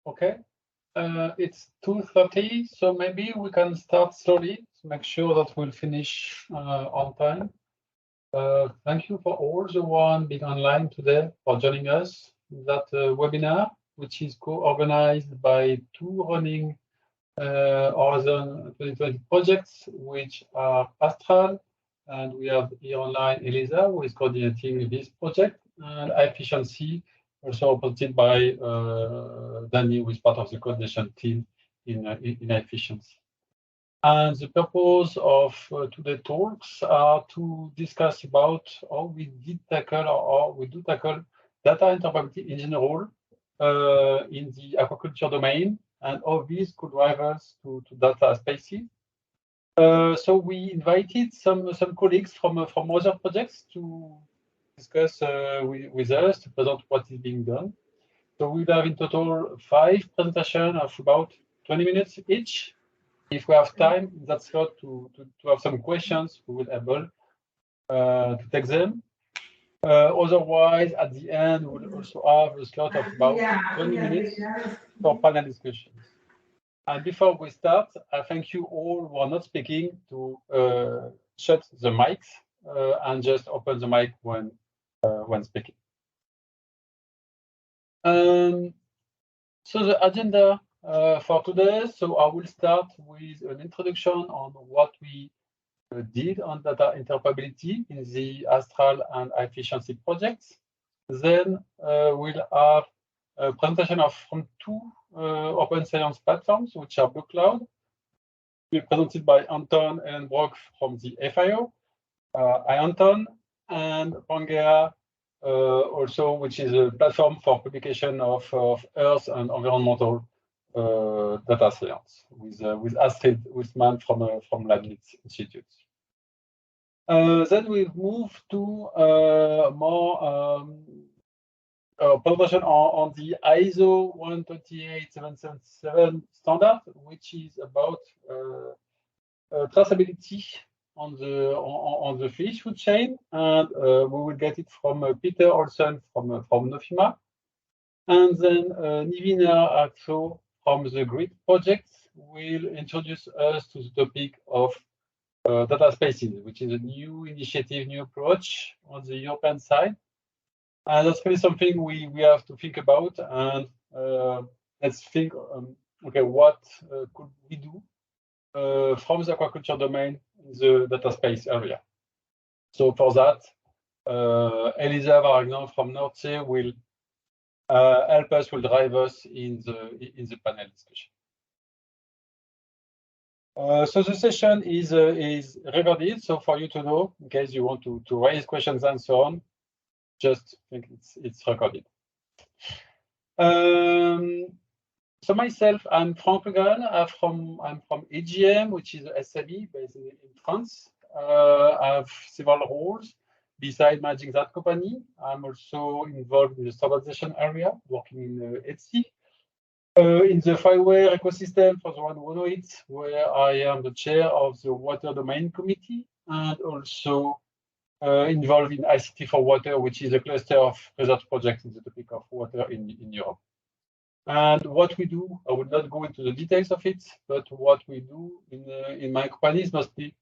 Okay, it's 2:30, so maybe we can start slowly to make sure that we'll finish on time. Thank you for all the one being online today for joining us in that webinar, which is co-organized by two running Horizon 2020 projects, which are ASTRAL, and we have here online Elisa, who is coordinating this project, and iFishIENCi, also represented by Danny, who is part of the coordination team in iFishIENCi. And the purpose of today's talks are to discuss about how we did tackle or we do tackle data interoperability in general in the aquaculture domain, and how these could drive us to data spaces. So we invited some colleagues from other projects to discuss with us, to present what is being done. So we'll have in total 5 presentations of about 20 minutes each. If we have time in that slot to have some questions, we will be able to take them. Otherwise, at the end, we'll also have a slot of about 20 minutes for panel discussions. And before we start, I thank you all who are not speaking to shut the mics and just open the mic when speaking. So the agenda for today, so I will start with an introduction on what we did on data interoperability in the ASTRAL and iFishIENCi projects. Then we'll have a presentation from 2 open science platforms, which are BlueCloud, presented by Anton Ellenbroek from the FIO, Anton, and PANGAEA, also, which is a platform for publication of Earth and environmental data science with Astrid Wittmann from Leibniz Institute. Then we move to more presentation on the ISO 128777 standard, which is about traceability on the fish food chain, and we will get it from Peter Olsen from Nofima, and then Nevena Raczko from the GRID project will introduce us to the topic of data spaces, which is a new initiative, new approach on the European side. And that's really something we have to think about, and let's think, okay, what could we do from the aquaculture domain in the data space area. So for that, Elisa Ravagnan from Nordsee will help us, will drive us in the panel discussion. So the session is recorded, so for you to know, in case you want to raise questions and so on, just think it's recorded. So myself, I'm Franck Le Gall. I'm from EGM, which is a SME based in France. I have several roles besides managing that company. I'm also involved in the standardization area, working in ETSI. In the fireware ecosystem, for the one who know it, where I am the chair of the water domain committee, and also involved in ICT for water, which is a cluster of research projects in the topic of water in Europe. And what we do, I will not go into the details of it, but what we do in my company is mostly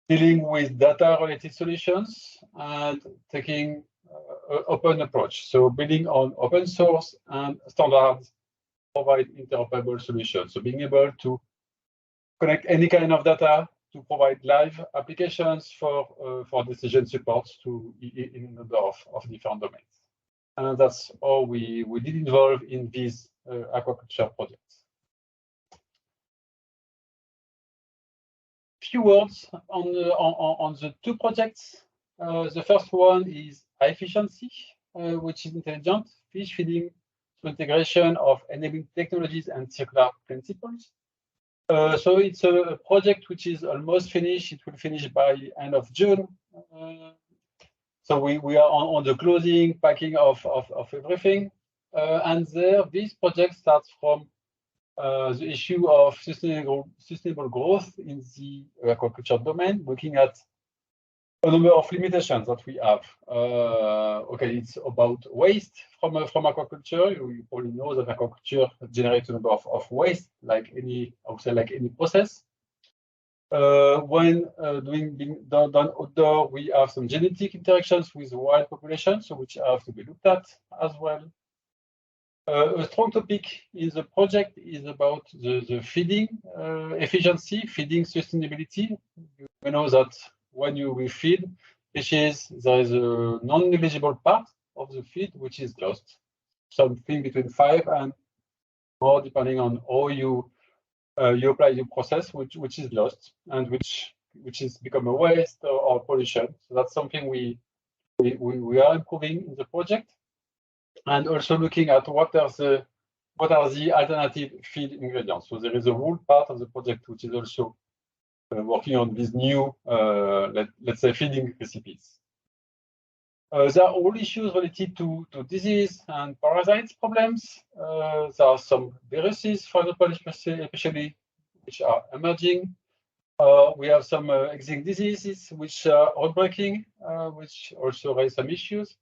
dealing with data-related solutions and taking an open approach. So building on open source and standards, provide interoperable solutions. So being able to connect any kind of data to provide live applications for decision supports in a number of different domains. And that's all we did involve in these aquaculture projects. Few words on the 2 projects. The first one is iFishIENCi, which is intelligent fish feeding through integration of enabling technologies and circular principles. So it's a project which is almost finished. It will finish by end of June. So we are on the closing, packing of everything. And there, this project starts from the issue of sustainable growth in the aquaculture domain, looking at a number of limitations that we have. Okay, it's about waste from aquaculture. You probably know that aquaculture generates a number of waste, like any, I would say, like any process. When being done outdoor, we have some genetic interactions with wild populations, so which have to be looked at as well. A strong topic in the project is about the feeding efficiency, feeding sustainability. You know that when we feed fishes, there is a non-negligible part of the feed which is lost, something between 5 and more, depending on how you apply your process, which is lost and which is become a waste or pollution. So that's something we are improving in the project, and also looking at what are the alternative feed ingredients. So there is a whole part of the project which is also working on these new, let's say, feeding recipes. There are all issues related to disease and parasites problems. There are some viruses, for example, especially which are emerging. We have some existing diseases which are outbreaking, which also raise some issues.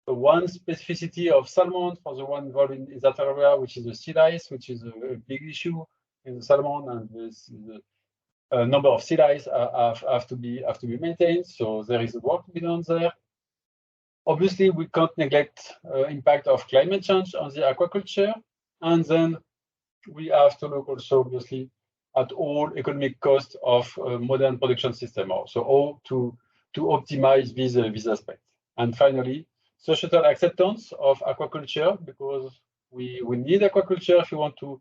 So one specificity of salmon for the one involved in that area, which is the sea lice, which is a big issue in the salmon, and the number of sea lice have to be maintained. So there is work to be done there. Obviously, we can't neglect impact of climate change on the aquaculture, and then we have to look also obviously at all economic costs of modern production system, so how to optimize these aspects. And finally, societal acceptance of aquaculture, because we need aquaculture if you want to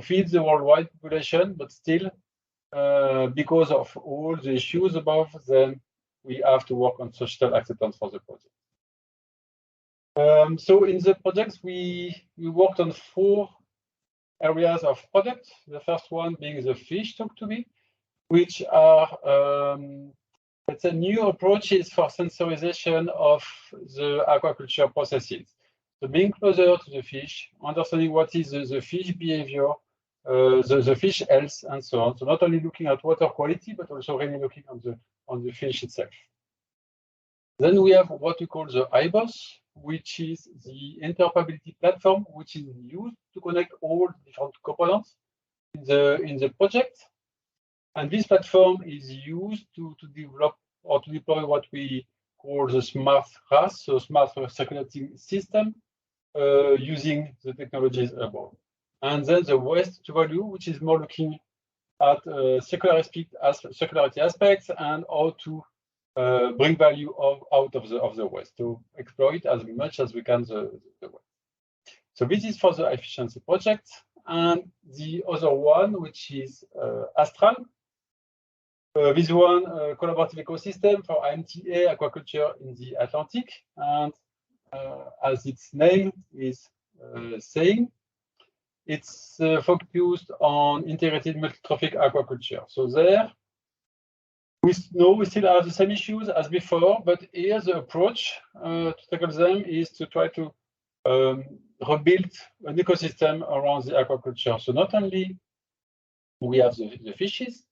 feed the worldwide population, but still, because of all the issues above, then we have to work on societal acceptance for the project. So in the projects, we worked on 4 areas of product. The first one being the fish talk to me, which are let's say new approaches for sensorization of the aquaculture processes. So being closer to the fish, understanding what is the fish behavior, the fish health, and so on. So not only looking at water quality, but also really looking on the fish itself. Then we have what we call the iBoss, which is the interoperability platform, which is used to connect all different components in the project. And this platform is used to develop or to deploy what we call the smart RAS, so smart recirculating system, using the technologies above. And then the waste to value, which is more looking at circularity aspects and how to bring value out of the waste, to exploit as much as we can the waste. So this is for the iFishIENCi project. And the other one, which is ASTRAL. This one, collaborative ecosystem for AMTA aquaculture in the Atlantic. And as its name is saying, it's focused on integrated multi-trophic aquaculture. So there, we know we still have the same issues as before, but here the approach to tackle them is to try to rebuild an ecosystem around the aquaculture. So not only we have the fishes,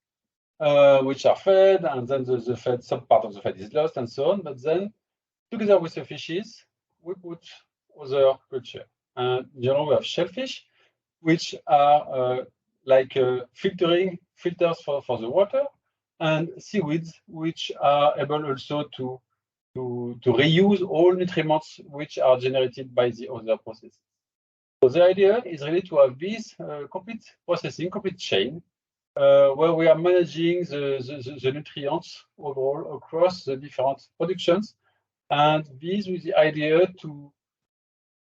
which are fed, and then the fed, some part of the fed is lost, and so on. But then, together with the fishes, we put other culture. And you know, we have shellfish, which are like filters for the water, and seaweeds, which are able also to reuse all nutriments which are generated by the other processes. So the idea is really to have this complete processing, complete chain, where we are managing the nutrients overall across the different productions, and this with the idea to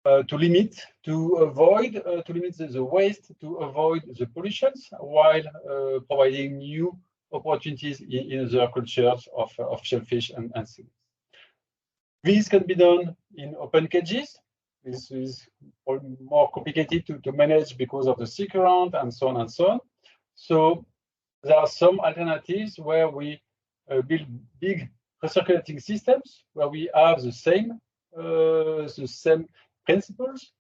avoid the waste, to avoid the pollutions, while providing new opportunities in other cultures of shellfish and seaweeds. This can be done in open cages. This is more complicated to manage because of the sea current and so on and so on. So there are some alternatives where we build big recirculating systems where we have the same principles,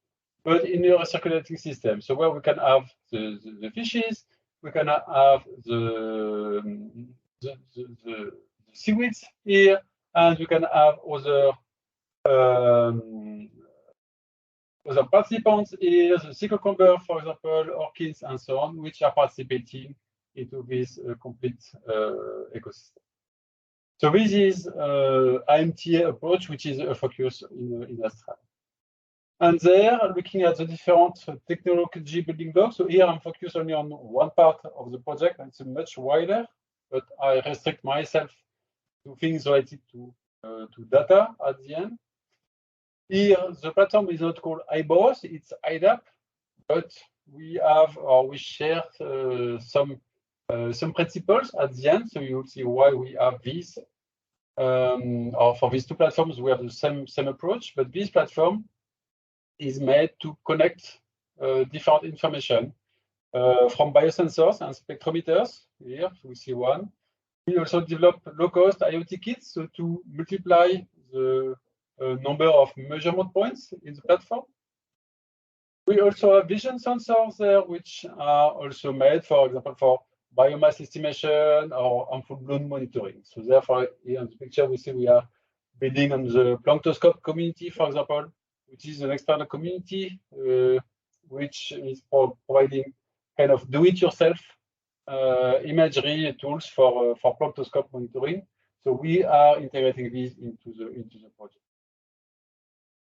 but in a recirculating system. So where we can have the fishes. We can have the seaweeds here, and we can have other participants here, the sea cucumber, for example, orchids, and so on, which are participating into this complete ecosystem. So this is IMTA approach, which is a focus in ASTRAL. And there, looking at the different technology building blocks. So here I'm focused only on one part of the project, and it's much wider, but I restrict myself to things related to data at the end. Here, the platform is not called iBoss, it's IDAP, but we have, or we share some principles at the end, so you'll see why we have these. Or for these two platforms, we have the same approach, but this platform is made to connect different information from biosensors and spectrometers. Here we see one. We also develop low-cost IoT kits, so to multiply the number of measurement points in the platform. We also have vision sensors there, which are also made, for example, for biomass estimation or harmful bloom monitoring. So therefore, here in the picture, we see we are building on the planktoscope community, for example, which is an external community, which is providing kind of do-it-yourself imagery tools for planktoscope monitoring. So we are integrating these into the project.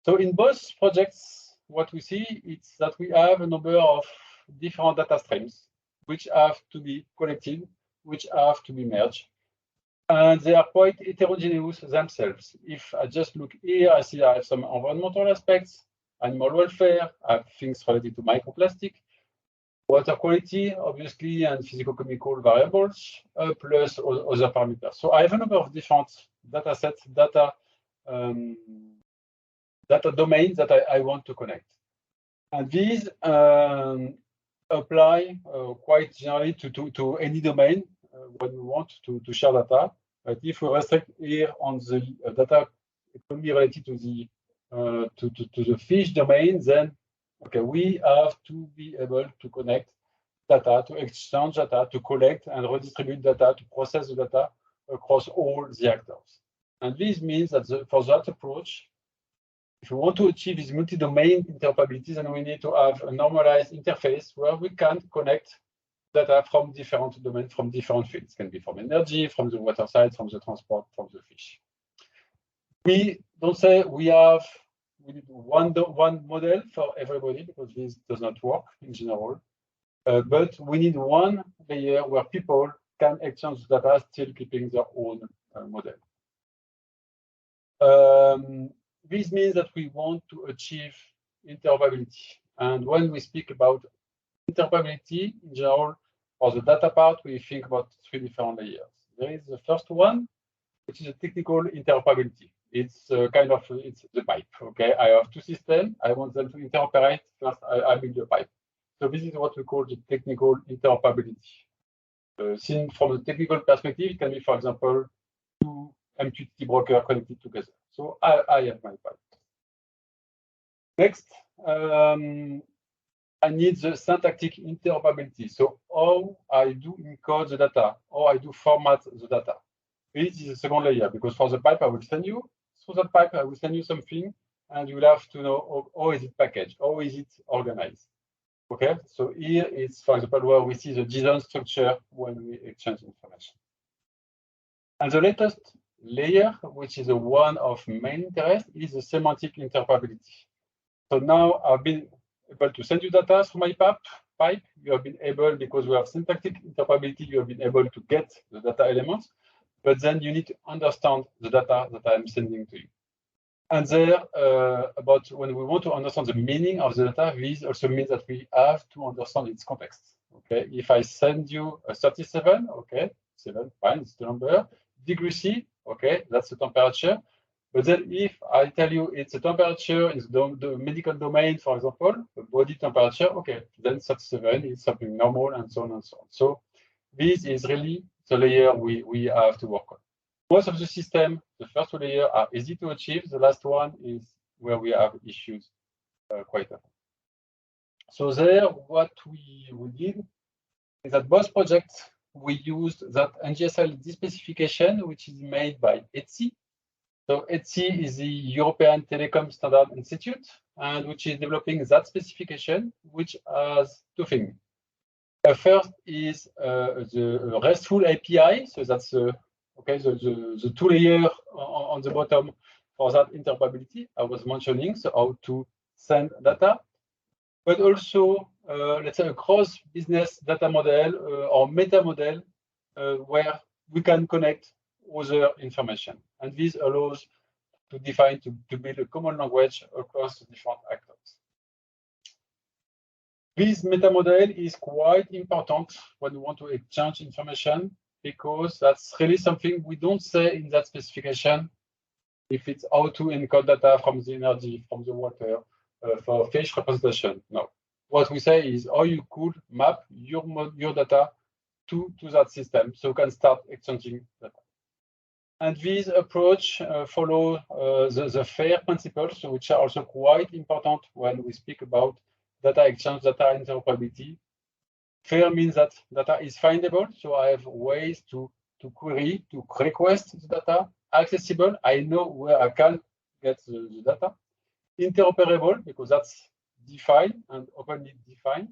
So in both projects, what we see is that we have a number of different data streams which have to be collected, which have to be merged. And they are quite heterogeneous themselves. If I just look here, I see I have some environmental aspects, animal welfare, I have things related to microplastic, water quality, obviously, and physical-chemical variables, plus other parameters. So I have a number of different data sets, data domains that I want to connect. And these apply quite generally to any domain when we want to share data. But if we restrict here on the data economy related to the fish domain, then okay, we have to be able to connect data, to exchange data, to collect and redistribute data, to process the data across all the actors. And this means that for that approach, if we want to achieve this multi-domain interoperability, then we need to have a normalized interface where we can connect data from different domains, from different fields. It can be from energy, from the water side, from the transport, from the fish. We don't say we need one model for everybody, because this does not work in general. But we need one layer where people can exchange data, still keeping their own model. This means that we want to achieve interoperability. And when we speak about interoperability, in general, for the data part, we think about three different layers. There is the first one, which is a technical interoperability. It's it's the pipe. Okay, I have two systems. I want them to interoperate. First, I build a pipe. So this is what we call the technical interoperability. Seen from the technical perspective, it can be, for example, two MQTT brokers connected together. So I have my pipe. Next, I need the syntactic interoperability. So how I do encode the data, how I do format the data. This is the second layer, because for the pipe I will send you, through that pipe I will send you something, and you will have to know how is it packaged, how is it organized. Okay, so here it's, for example, where we see the JSON structure when we exchange information. And the latest layer, which is the one of main interest, is the semantic interoperability. So now I've been able to send you data through my pipe. You have been able, because we have syntactic interoperability, you have been able to get the data elements, but then you need to understand the data that I'm sending to you. And there, about when we want to understand the meaning of the data, this also means that we have to understand its context. Okay, if I send you a 37, okay, 7, fine, it's the number. Degree C, okay, that's the temperature. But then if I tell you it's a temperature, it's the medical domain, for example, the body temperature, okay, then 37 is something normal, and so on and so on. So this is really the layer we have to work on. Most of the system, the first two layers are easy to achieve. The last one is where we have issues quite often. So there, what we did is that both projects, we used that NGSLD specification, which is made by ETSI. So ETSI is the European Telecom Standard Institute, and which is developing that specification, which has two things. First is the RESTful API, so that's the two layers on the bottom for that interoperability I was mentioning, so how to send data, but also let's say a cross-business data model or meta model where we can connect other information, and this allows to define to build a common language across the different actors. This meta model is quite important when we want to exchange information, because that's really something we don't say in that specification. If it's how to encode data from the energy, from the water, for fish representation. No. What we say is how you could map your data to that system, so you can start exchanging data. And this approach follows the FAIR principles, which are also quite important when we speak about data exchange, data interoperability. FAIR means that data is findable, so I have ways to query, to request the data. Accessible, I know where I can get the data. Interoperable, because that's defined and openly defined.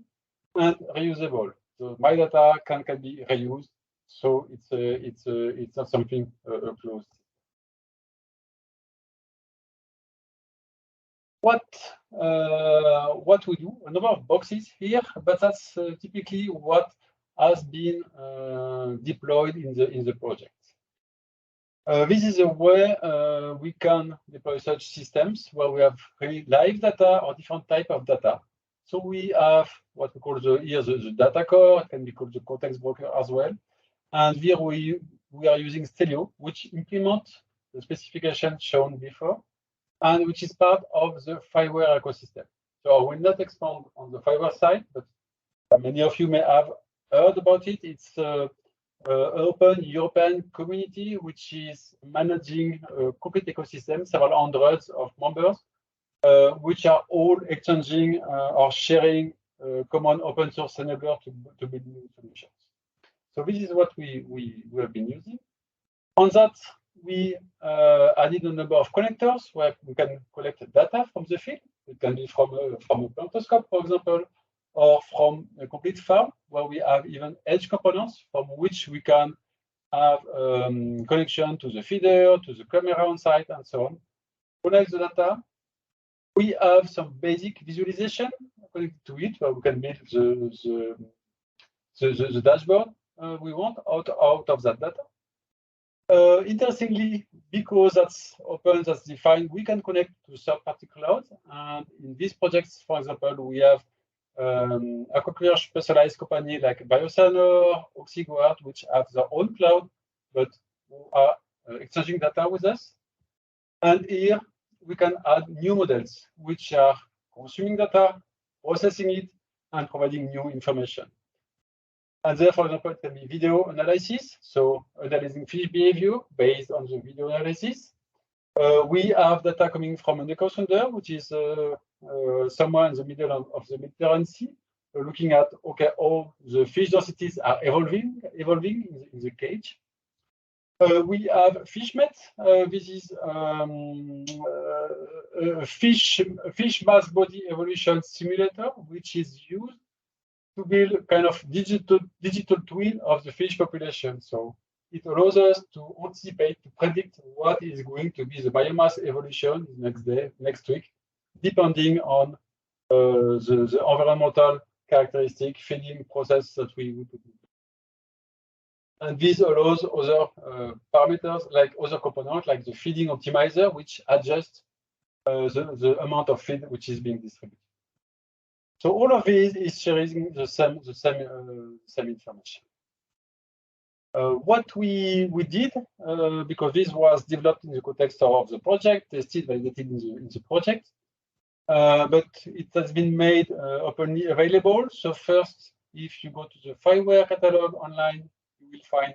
And reusable, so my data can be reused, so it's not something closed. What we do, a number of boxes here, but that's typically what has been deployed in the project. This is a way we can deploy such systems where we have really live data or different type of data. So we have what we call the data core, it can be called the context broker as well. And here we are using Stelio, which implements the specification shown before, and which is part of the Fireware ecosystem. So I will not expand on the Fireware side, but many of you may have heard about it. It's an open European community which is managing a complete ecosystem, several hundreds of members, which are all exchanging or sharing common open source enabler to build new solutions. So this is what we have been using. On that, we added a number of connectors where we can collect data from the field. It can be from a plantoscope, for example, or from a complete farm, where we have even edge components from which we can have connection to the feeder, to the camera on site, and so on. Connect the data. We have some basic visualization connected to it, where we can build the dashboard we want out of that data. Interestingly, because that's open, that's defined, we can connect to third-party clouds. And in these projects, for example, we have Aquaculture specialized company like Biosanor, Oxyguard, which have their own cloud, but who are exchanging data with us. And here we can add new models, which are consuming data, processing it, and providing new information. And there, for example, it can be video analysis, so analyzing fish behavior based on the video analysis. We have data coming from an ecosounder, which is somewhere in the middle of the Mediterranean Sea, looking at how the fish densities are evolving in the cage. We have FishMet. This is a fish mass body evolution simulator, which is used to build a kind of digital twin of the fish population. So it allows us to anticipate, to predict what is going to be the biomass evolution next week, depending on the environmental characteristic feeding process that we would do. And this allows other parameters, like other components, like the feeding optimizer, which adjusts the amount of feed which is being distributed. So all of this is sharing the same information. What we did, because this was developed in the context of the project, tested, validated in the project, but it has been made openly available. So first, if you go to the Fireware catalog online, you will find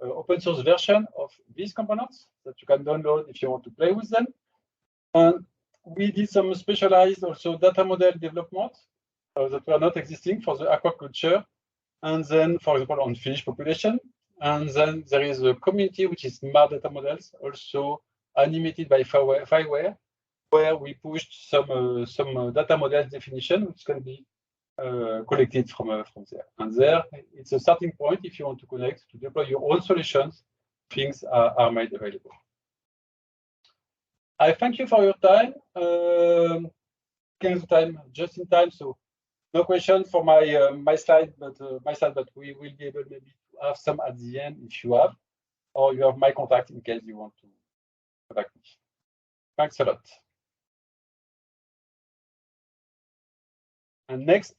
open source version of these components that you can download if you want to play with them. And we did some specialized also data model development. that were not existing for the aquaculture, and then, for example, on fish population. And then there is a community which is smart data models, also animated by fireware, where we pushed some data models definition, which can be collected from there. And there, it's a starting point if you want to connect, to deploy your own solutions, things are made available. I thank you for your time. Came the time just in time, so no question for my slide, but we will be able maybe to have some at the end if you have, or you have my contact in case you want to contact me. Thanks a lot. And next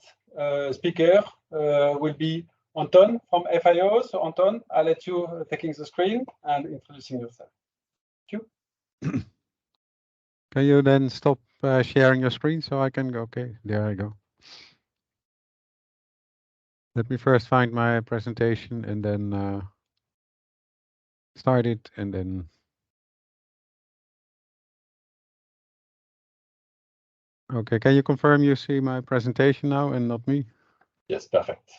speaker will be Anton from FIO. So Anton, I'll let you taking the screen and introducing yourself. Thank you. Can you then stop sharing your screen so I can go? Okay, there I go. Let me first find my presentation and then start it and then. Okay, can you confirm you see my presentation now and not me? Yes, perfect.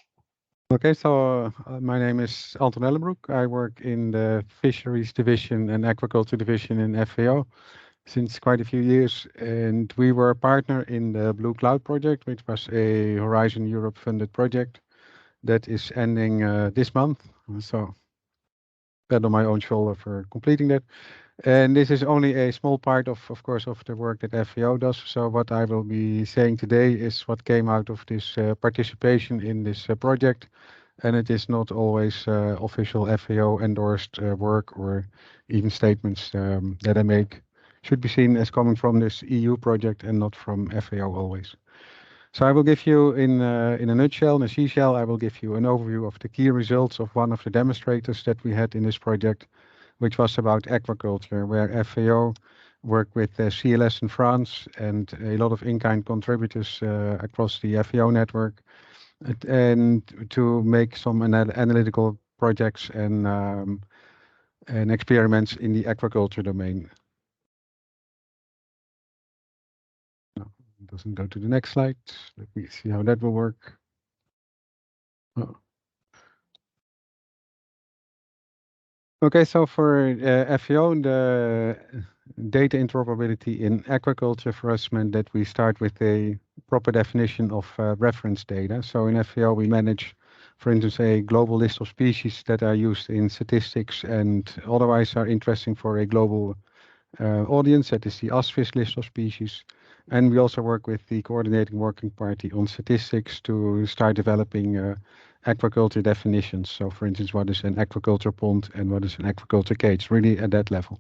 Okay, so my name is Anton Ellenbroek. I work in the Fisheries Division and Aquaculture Division in FAO since quite a few years, and we were a partner in the BlueCloud project, which was a Horizon Europe funded project that is ending this month. So pat on my own shoulder for completing that. And this is only a small part of course, of the work that FAO does. So what I will be saying today is what came out of this participation in this project. And it is not always official FAO endorsed work or even statements that I make should be seen as coming from this EU project and not from FAO always. So I will give you in a nutshell, in a seashell, I will give you an overview of the key results of one of the demonstrators that we had in this project, which was about aquaculture, where FAO worked with CLS in France and a lot of in-kind contributors across the FAO network, and to make some analytical projects and experiments in the aquaculture domain. No, it doesn't go to the next slide. Let me see how that will work. Oh. Okay, so for FAO, the data interoperability in aquaculture for us meant that we start with a proper definition of reference data. So in FAO, we manage, for instance, a global list of species that are used in statistics and otherwise are interesting for a global audience. That is the ASFIS list of species. And we also work with the coordinating working party on statistics to start developing aquaculture definitions. So for instance, what is an aquaculture pond and what is an aquaculture cage, really at that level.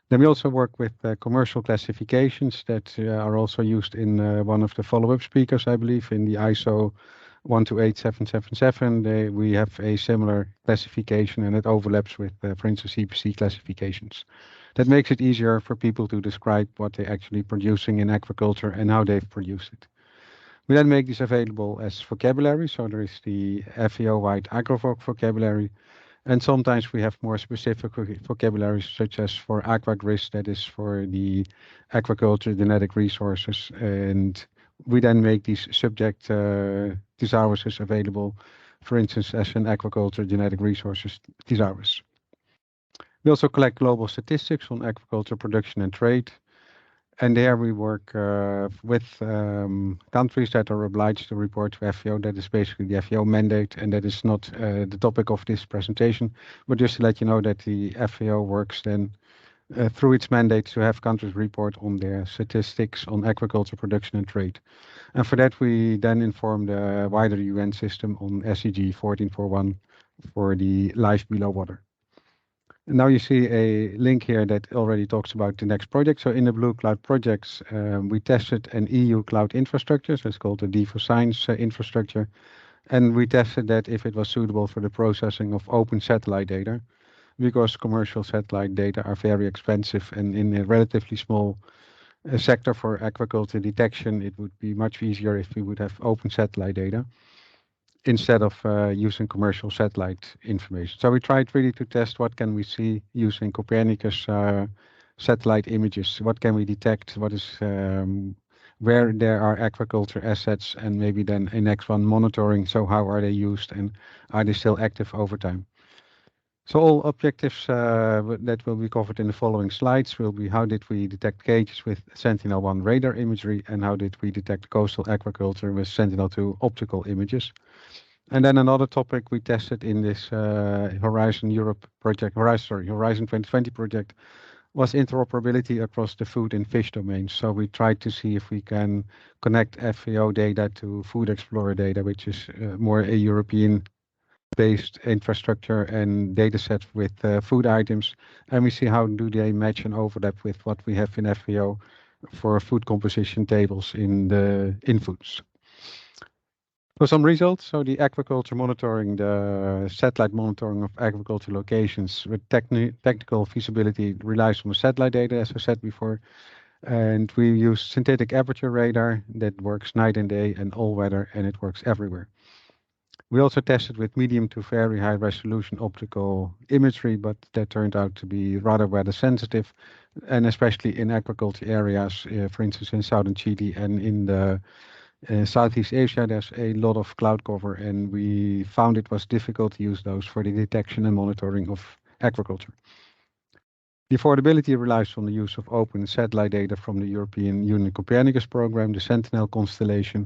Then we also work with commercial classifications that are also used in one of the follow-up speakers, I believe, in the ISO 128777. We have a similar classification and it overlaps with, for instance, CPC classifications. That makes it easier for people to describe what they're actually producing in aquaculture and how they've produced it. We then make this available as vocabulary. So there is the FAO-wide AgroVoc vocabulary. And sometimes we have more specific vocabularies, such as for AquaGRIS, that is for the aquaculture genetic resources. And we then make these subject thesauruses available, for instance, as an aquaculture genetic resources thesaurus. We also collect global statistics on aquaculture production and trade. And there we work with countries that are obliged to report to FAO. That is basically the FAO mandate, and that is not the topic of this presentation. But just to let you know that the FAO works then through its mandate to have countries report on their statistics on aquaculture production and trade. And for that, we then inform the wider UN system on SDG 1441 for the life below water. And now you see a link here that already talks about the next project. So in the BlueCloud projects, we tested an EU cloud infrastructure. So it's called the D4Science infrastructure. And we tested that if it was suitable for the processing of open satellite data, because commercial satellite data are very expensive, and in a relatively small sector for aquaculture detection, it would be much easier if we would have open satellite data instead of using commercial satellite information. So we tried really to test what can we see using Copernicus satellite images. What can we detect? What is where there are aquaculture assets, and maybe then a next one monitoring. So how are they used and are they still active over time? So all objectives that will be covered in the following slides will be how did we detect cages with Sentinel-1 radar imagery and how did we detect coastal aquaculture with Sentinel-2 optical images. And then another topic we tested in this Horizon 2020 project was interoperability across the food and fish domains. So we tried to see if we can connect FAO data to Food Explorer data, which is more a European-based infrastructure and data set with food items. And we see how do they match and overlap with what we have in FAO for food composition tables in foods. For some results, so the aquaculture monitoring, the satellite monitoring of aquaculture locations with technical feasibility relies on the satellite data, as I said before. And we use synthetic aperture radar that works night and day and all weather, and it works everywhere. We also tested with medium to very high resolution optical imagery, but that turned out to be rather weather sensitive, and especially in aquaculture areas, for instance, in southern Chile and in the Southeast Asia, there's a lot of cloud cover, and we found it was difficult to use those for the detection and monitoring of aquaculture. The affordability relies on the use of open satellite data from the European Union Copernicus program, the Sentinel constellation.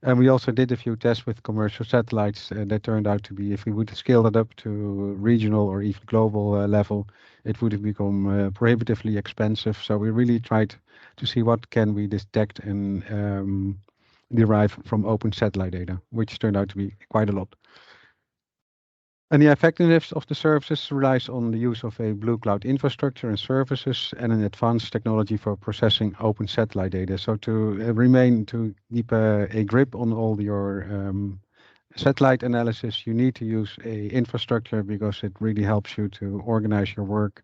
And we also did a few tests with commercial satellites that turned out to be, if we would scale that up to regional or even global level, it would have become prohibitively expensive. So we really tried to see what can we detect and derive from open satellite data, which turned out to be quite a lot. And the effectiveness of the services relies on the use of a BlueCloud infrastructure and services and an advanced technology for processing open satellite data. So to keep a grip on all your satellite analysis, you need to use a infrastructure because it really helps you to organize your work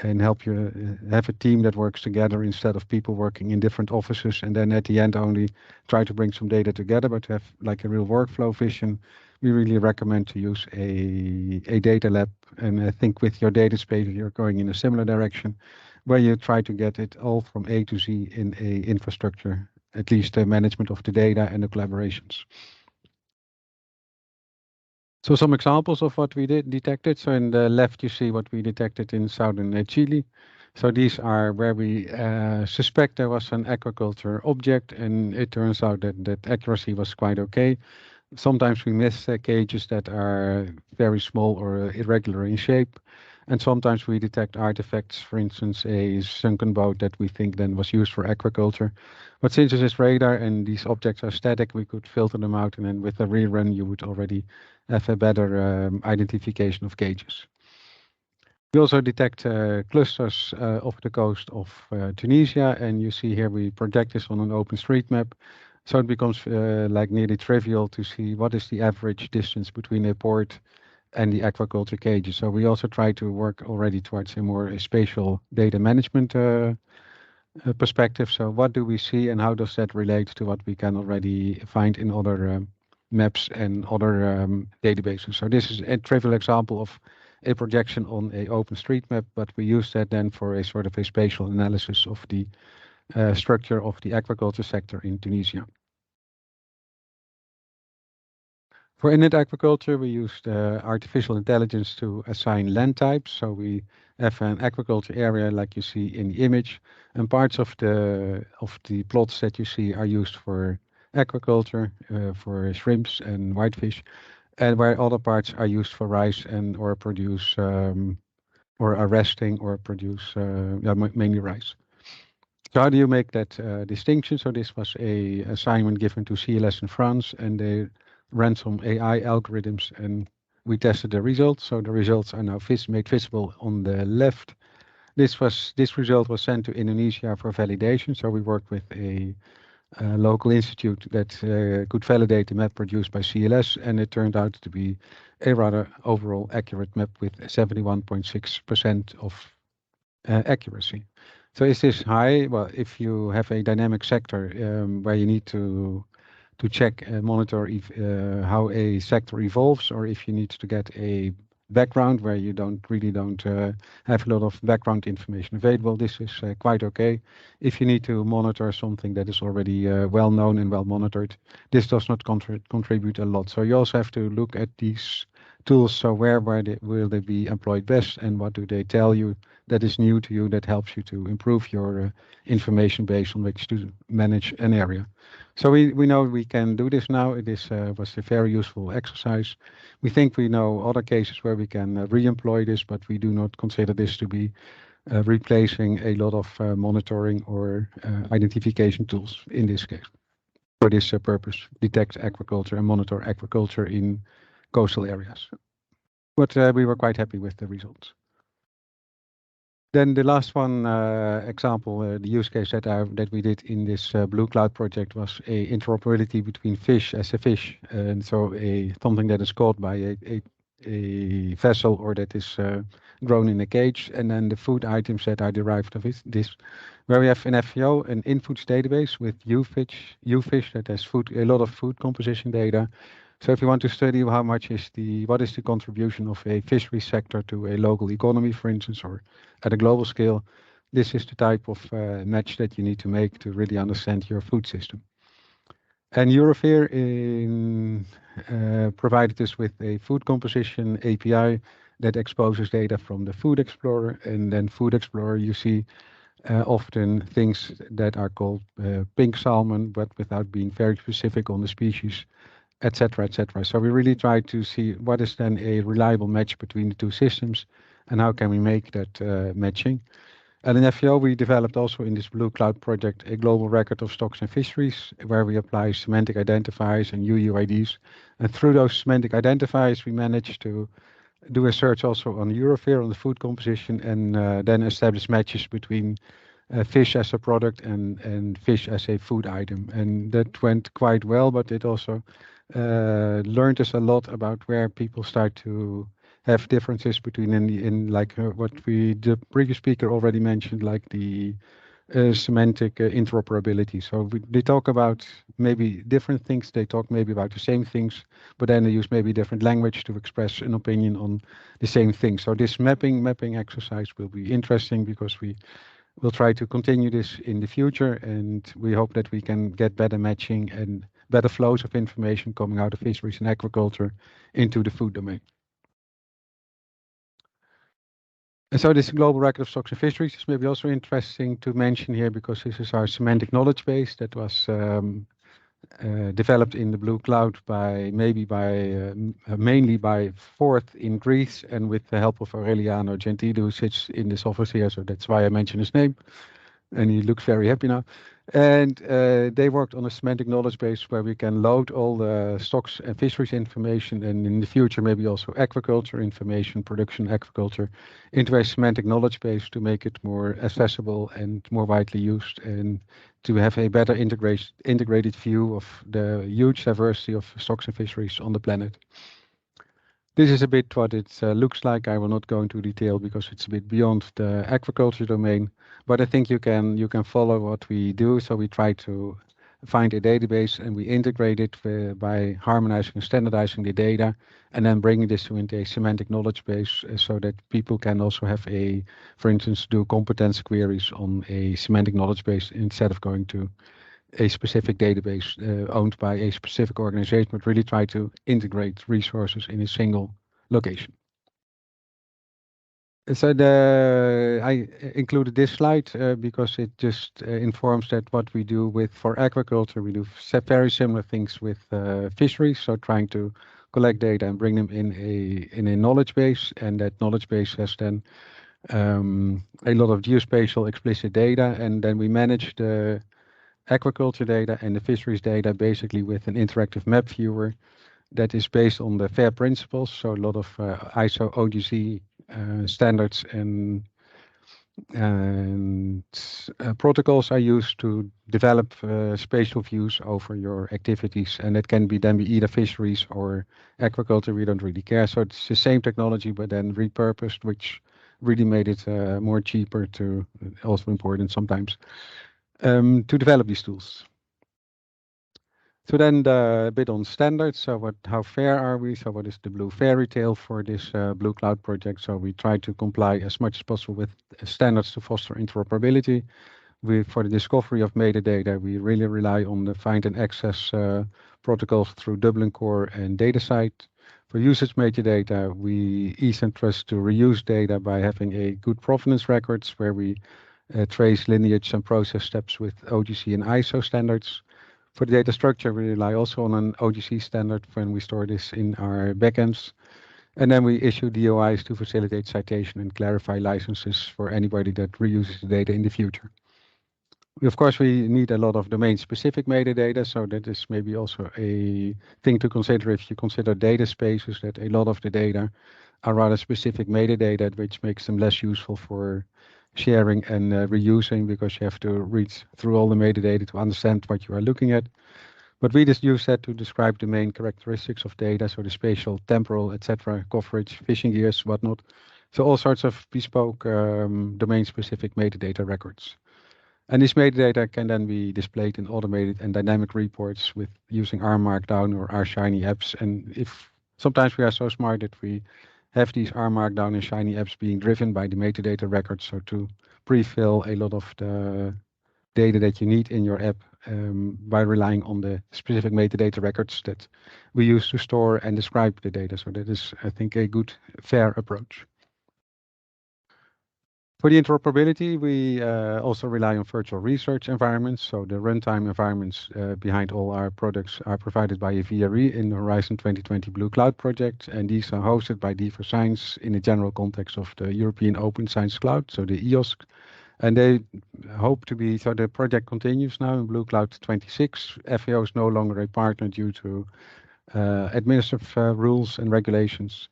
and help you have a team that works together instead of people working in different offices and then at the end only try to bring some data together, but to have like a real workflow vision. We really recommend to use a data lab, and I think with your data space you're going in a similar direction where you try to get it all from A to Z in a infrastructure, at least the management of the data and the collaborations. So some examples of what we detected. So in the left, you see what we detected in southern Chile. So these are where we suspect there was an aquaculture object, and it turns out that accuracy was quite okay. Sometimes we miss cages that are very small or irregular in shape. And sometimes we detect artifacts, for instance, a sunken boat that we think then was used for aquaculture. But since it is radar and these objects are static, we could filter them out, and then with a rerun, you would already have a better identification of cages. We also detect clusters off the coast of Tunisia, and you see here we project this on an OpenStreetMap. So it becomes like nearly trivial to see what is the average distance between a port and the aquaculture cages. So we also try to work already towards a more spatial data management perspective. So what do we see and how does that relate to what we can already find in other maps and other databases? So this is a trivial example of a projection on a OpenStreetMap, but we use that then for a sort of a spatial analysis of the structure of the aquaculture sector in Tunisia. For inlet aquaculture, we used artificial intelligence to assign land types. So we have an aquaculture area like you see in the image, and parts of the plots that you see are used for aquaculture, for shrimps and whitefish, and where other parts are used for rice and or produce or are resting or produce mainly rice. So how do you make that distinction? So this was a assignment given to CLS in France, and they ran some AI algorithms, and we tested the results. So the results are now made visible on the left. This result was sent to Indonesia for validation. So we worked with a local institute that could validate the map produced by CLS, and it turned out to be a rather overall accurate map with 71.6% of accuracy. So is this high? Well, if you have a dynamic sector where you need to check and monitor if, how a sector evolves, or if you need to get a background where you don't have a lot of background information available. This is quite okay. If you need to monitor something that is already well known and well monitored, this does not contribute a lot. So you also have to look at these tools. So where will they be employed best, and what do they tell you that is new to you that helps you to improve your information base on which to manage an area. So we know we can do this now. It was a very useful exercise. We think we know other cases where we can re-employ this, but we do not consider this to be replacing a lot of monitoring or identification tools in this case. For this purpose, detect aquaculture and monitor aquaculture in coastal areas. But we were quite happy with the results. Then the last one example, the use case that we did in this BlueCloud project was a interoperability between fish as a fish, and so something that is caught by a vessel or that is grown in a cage, and then the food items that are derived of this, where we have an FAO, an inputs database with ufish that has a lot of food composition data. So if you want to study what is the contribution of a fishery sector to a local economy, for instance, or at a global scale, this is the type of match that you need to make to really understand your food system. And Eurofear provided us with a food composition API that exposes data from the Food Explorer, and then Food Explorer you see often things that are called pink salmon, but without being very specific on the species, etc., etc. So we really try to see what is then a reliable match between the two systems, and how can we make that matching. And in FAO, we developed also in this BlueCloud project a global record of stocks and fisheries, where we apply semantic identifiers and UUIDs. And through those semantic identifiers, we managed to do a search also on Eurofear, on the food composition, and then establish matches between fish as a product and fish as a food item. And that went quite well, but it also learned us a lot about where people start to have differences between what the previous speaker already mentioned, like the semantic interoperability. So they talk about maybe different things, they talk maybe about the same things, but then they use maybe different language to express an opinion on the same thing. So this mapping exercise will be interesting, because we will try to continue this in the future, and we hope that we can get better matching and better flows of information coming out of fisheries and aquaculture into the food domain. And so this global record of stocks and fisheries is maybe also interesting to mention here, because this is our semantic knowledge base that was developed in the BlueCloud mainly by Ford in Greece, and with the help of Aureliano Gentile, who sits in this office here, so that's why I mention his name, and he looks very happy now. And they worked on a semantic knowledge base where we can load all the stocks and fisheries information, and in the future maybe also aquaculture information, production aquaculture, into a semantic knowledge base to make it more accessible and more widely used, and to have a better integrated view of the huge diversity of stocks and fisheries on the planet. This is a bit what it looks like. I will not go into detail because it's a bit beyond the aquaculture domain, but I think you can follow what we do. So we try to find a database, and we integrate it by harmonizing and standardizing the data, and then bringing this into a semantic knowledge base, so that people can also have for instance, do competence queries on a semantic knowledge base instead of going to a specific database owned by a specific organization, but really try to integrate resources in a single location. So I included this slide because it just informs that what we do for aquaculture, we do very similar things with fisheries. So trying to collect data and bring them in a knowledge base, and that knowledge base has then a lot of geospatial explicit data, and then we manage the aquaculture data and the fisheries data basically with an interactive map viewer that is based on the FAIR principles. So a lot of ISO OGC standards and protocols are used to develop spatial views over your activities, and it can then be either fisheries or aquaculture. We don't really care. So it's the same technology, but then repurposed, which really made it more cheaper to, also important sometimes, to develop these tools. So then a bit on standards. So how fair are we? So what is the blue fairy tale for this BlueCloud project? So we try to comply as much as possible with standards to foster interoperability. For the discovery of metadata, we really rely on the find and access protocols through Dublin Core and DataSite. For usage metadata, we ease and trust to reuse data by having a good provenance records where we trace lineage and process steps with OGC and ISO standards. For the data structure, we rely also on an OGC standard when we store this in our backends. And then we issue DOIs to facilitate citation and clarify licenses for anybody that reuses the data in the future. Of course, we need a lot of domain-specific metadata, so that is maybe also a thing to consider if you consider data spaces, that a lot of the data are rather specific metadata, which makes them less useful for sharing and reusing, because you have to read through all the metadata to understand what you are looking at. But we just use that to describe the main characteristics of data, so the spatial, temporal, etc., coverage, fishing gears, whatnot. So all sorts of bespoke domain-specific metadata records. And this metadata can then be displayed in automated and dynamic reports with using R Markdown or R Shiny apps. And if sometimes we are so smart that we have these R Markdown and Shiny apps being driven by the metadata records, so to pre-fill a lot of the data that you need in your app by relying on the specific metadata records that we use to store and describe the data. So that is, I think, a good, fair approach. For the interoperability, we also rely on virtual research environments. So the runtime environments behind all our products are provided by a VRE in the Horizon 2020 BlueCloud project. And these are hosted by D4Science in the general context of the European Open Science Cloud, so the EOSC. And they hope to be, so the project continues now in BlueCloud 26. FAO is no longer a partner due to administrative rules and regulations.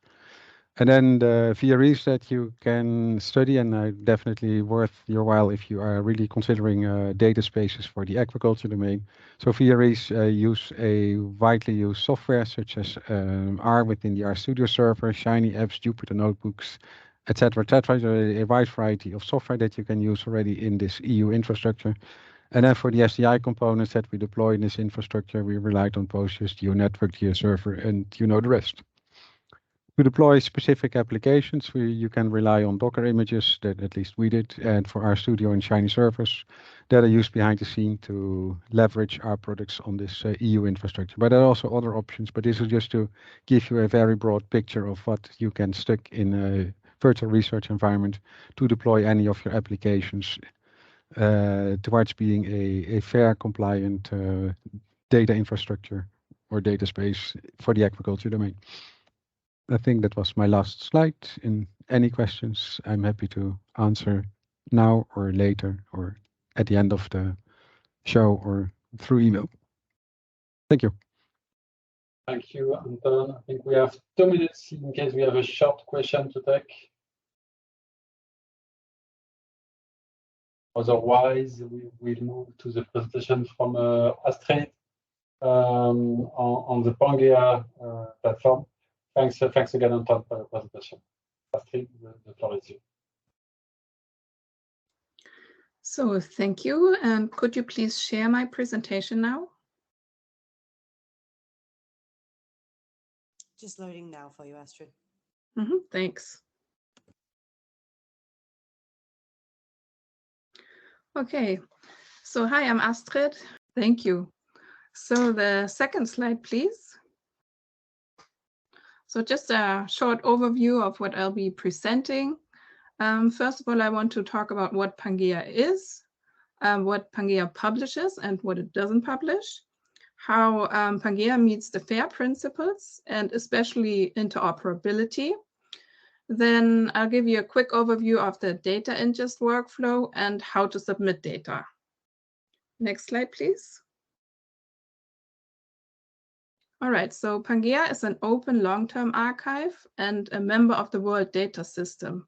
And then the VREs that you can study, and definitely worth your while if you are really considering data spaces for the aquaculture domain. So VREs use a widely used software such as R within the RStudio server, Shiny apps, Jupyter notebooks, etc., etc. So a wide variety of software that you can use already in this EU infrastructure. And then for the SDI components that we deploy in this infrastructure, we relied on Postgres, GeoNetwork, GeoServer, and you know the rest. To deploy specific applications, you can rely on Docker images, that at least we did, and for RStudio and Shiny servers that are used behind the scene to leverage our products on this EU infrastructure. But there are also other options, but this is just to give you a very broad picture of what you can stick in a virtual research environment to deploy any of your applications towards being a fair, compliant data infrastructure or data space for the aquaculture domain. I think that was my last slide. In any questions, I'm happy to answer now or later or at the end of the show or through email. Thank you. Thank you, Anton. I think we have 2 minutes in case we have a short question to take. Otherwise, we will move to the presentation from Astrid on the PANGAEA platform. Thanks again, Anton, for the presentation. Astrid, the floor is yours. So thank you. And could you please share my presentation now? Just loading now for you, Astrid. Thanks. Okay, so hi, I'm Astrid. Thank you. So the second slide, please. So just a short overview of what I'll be presenting. First of all, I want to talk about what PANGAEA is, what PANGAEA publishes and what it doesn't publish, how PANGAEA meets the FAIR principles and especially interoperability. Then I'll give you a quick overview of the data ingest workflow and how to submit data. Next slide, please. All right, so PANGAEA is an open long-term archive and a member of the World Data System.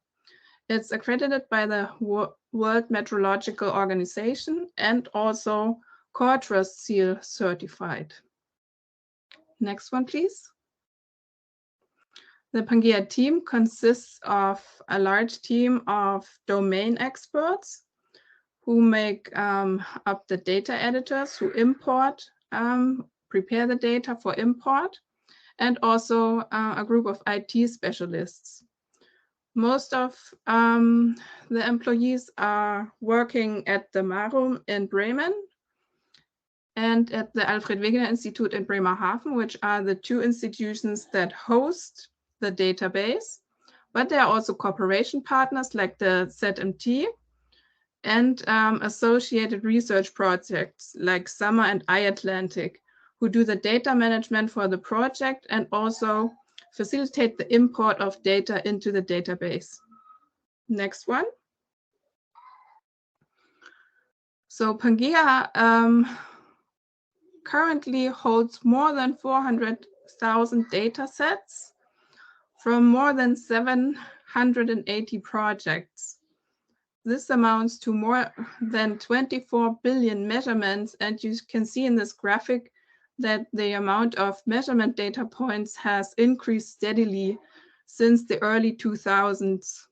It's accredited by the World Meteorological Organization and also Core Trust Seal certified. Next one, please. The PANGAEA team consists of a large team of domain experts who make up the data editors, who import prepare the data for import, and also a group of IT specialists. Most of the employees are working at the Marum in Bremen and at the Alfred Wegener Institute in Bremerhaven, which are the two institutions that host the database. But there are also cooperation partners like the ZMT and associated research projects like Summer and iAtlantic, who do the data management for the project and also facilitate the import of data into the database. Next one. So PANGAEA currently holds more than 400,000 data sets from more than 780 projects. This amounts to more than 24 billion measurements, and you can see in this graphic that the amount of measurement data points has increased steadily since the early 2000s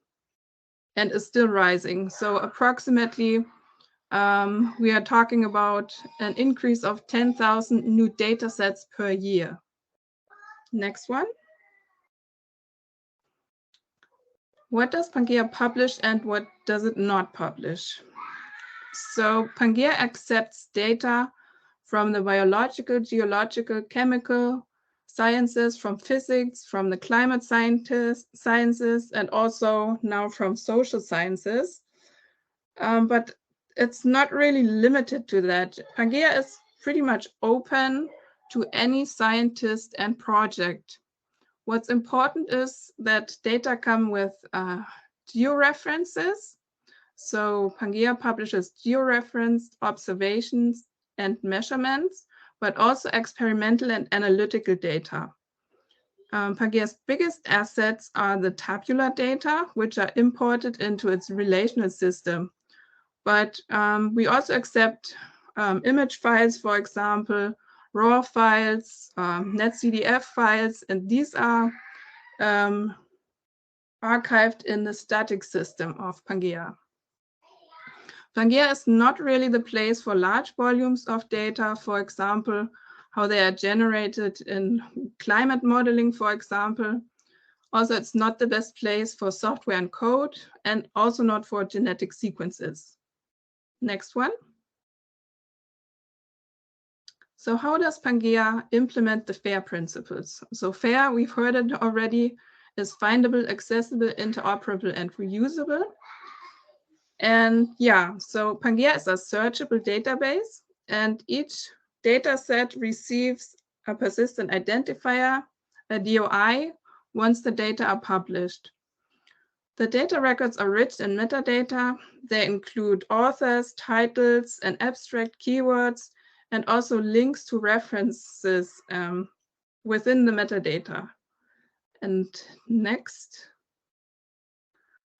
and is still rising. So approximately, we are talking about an increase of 10,000 new data sets per year. Next one. What does PANGAEA publish and what does it not publish? So PANGAEA accepts data from the biological, geological, chemical sciences, from physics, from the climate sciences, and also now from social sciences. But it's not really limited to that. PANGAEA is pretty much open to any scientist and project. What's important is that data come with georeferences. So PANGAEA publishes georeferenced observations and measurements, but also experimental and analytical data. PANGAEA's biggest assets are the tabular data, which are imported into its relational system. But we also accept image files, for example, raw files, netcdf files, and these are archived in the static system of PANGAEA. PANGAEA is not really the place for large volumes of data, for example, how they are generated in climate modeling, for example. Also, it's not the best place for software and code, and also not for genetic sequences. Next one. So how does PANGAEA implement the FAIR principles? So FAIR, we've heard it already, is findable, accessible, interoperable, and reusable. And yeah, so PANGAEA is a searchable database, and each data set receives a persistent identifier, a DOI, once the data are published. The data records are rich in metadata. They include authors, titles, and abstract keywords, and also links to references within the metadata. And next.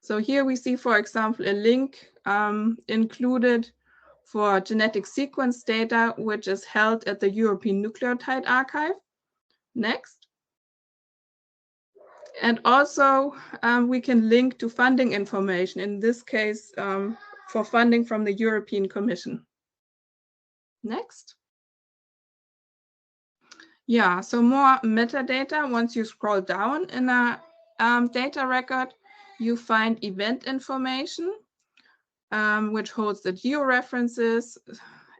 So here we see, for example, a link included for genetic sequence data, which is held at the European Nucleotide Archive. Next. And also we can link to funding information, in this case for funding from the European Commission. Next. Yeah, so more metadata. Once you scroll down in a data record, you find event information, which holds the georeferences,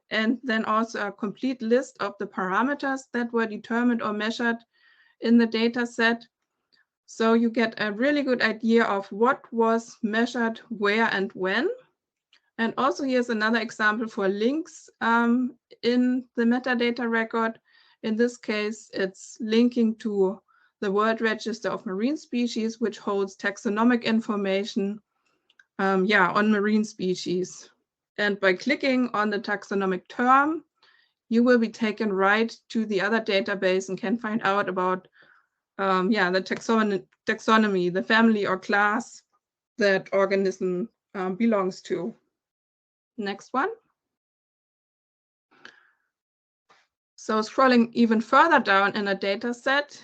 and then also a complete list of the parameters that were determined or measured in the data set. So you get a really good idea of what was measured where and when. And also here's another example for links in the metadata record. In this case, it's linking to the World Register of Marine Species, which holds taxonomic information on marine species. And by clicking on the taxonomic term, you will be taken right to the other database and can find out about the taxonomy, the family or class that organism belongs to. Next one. So scrolling even further down in a data set,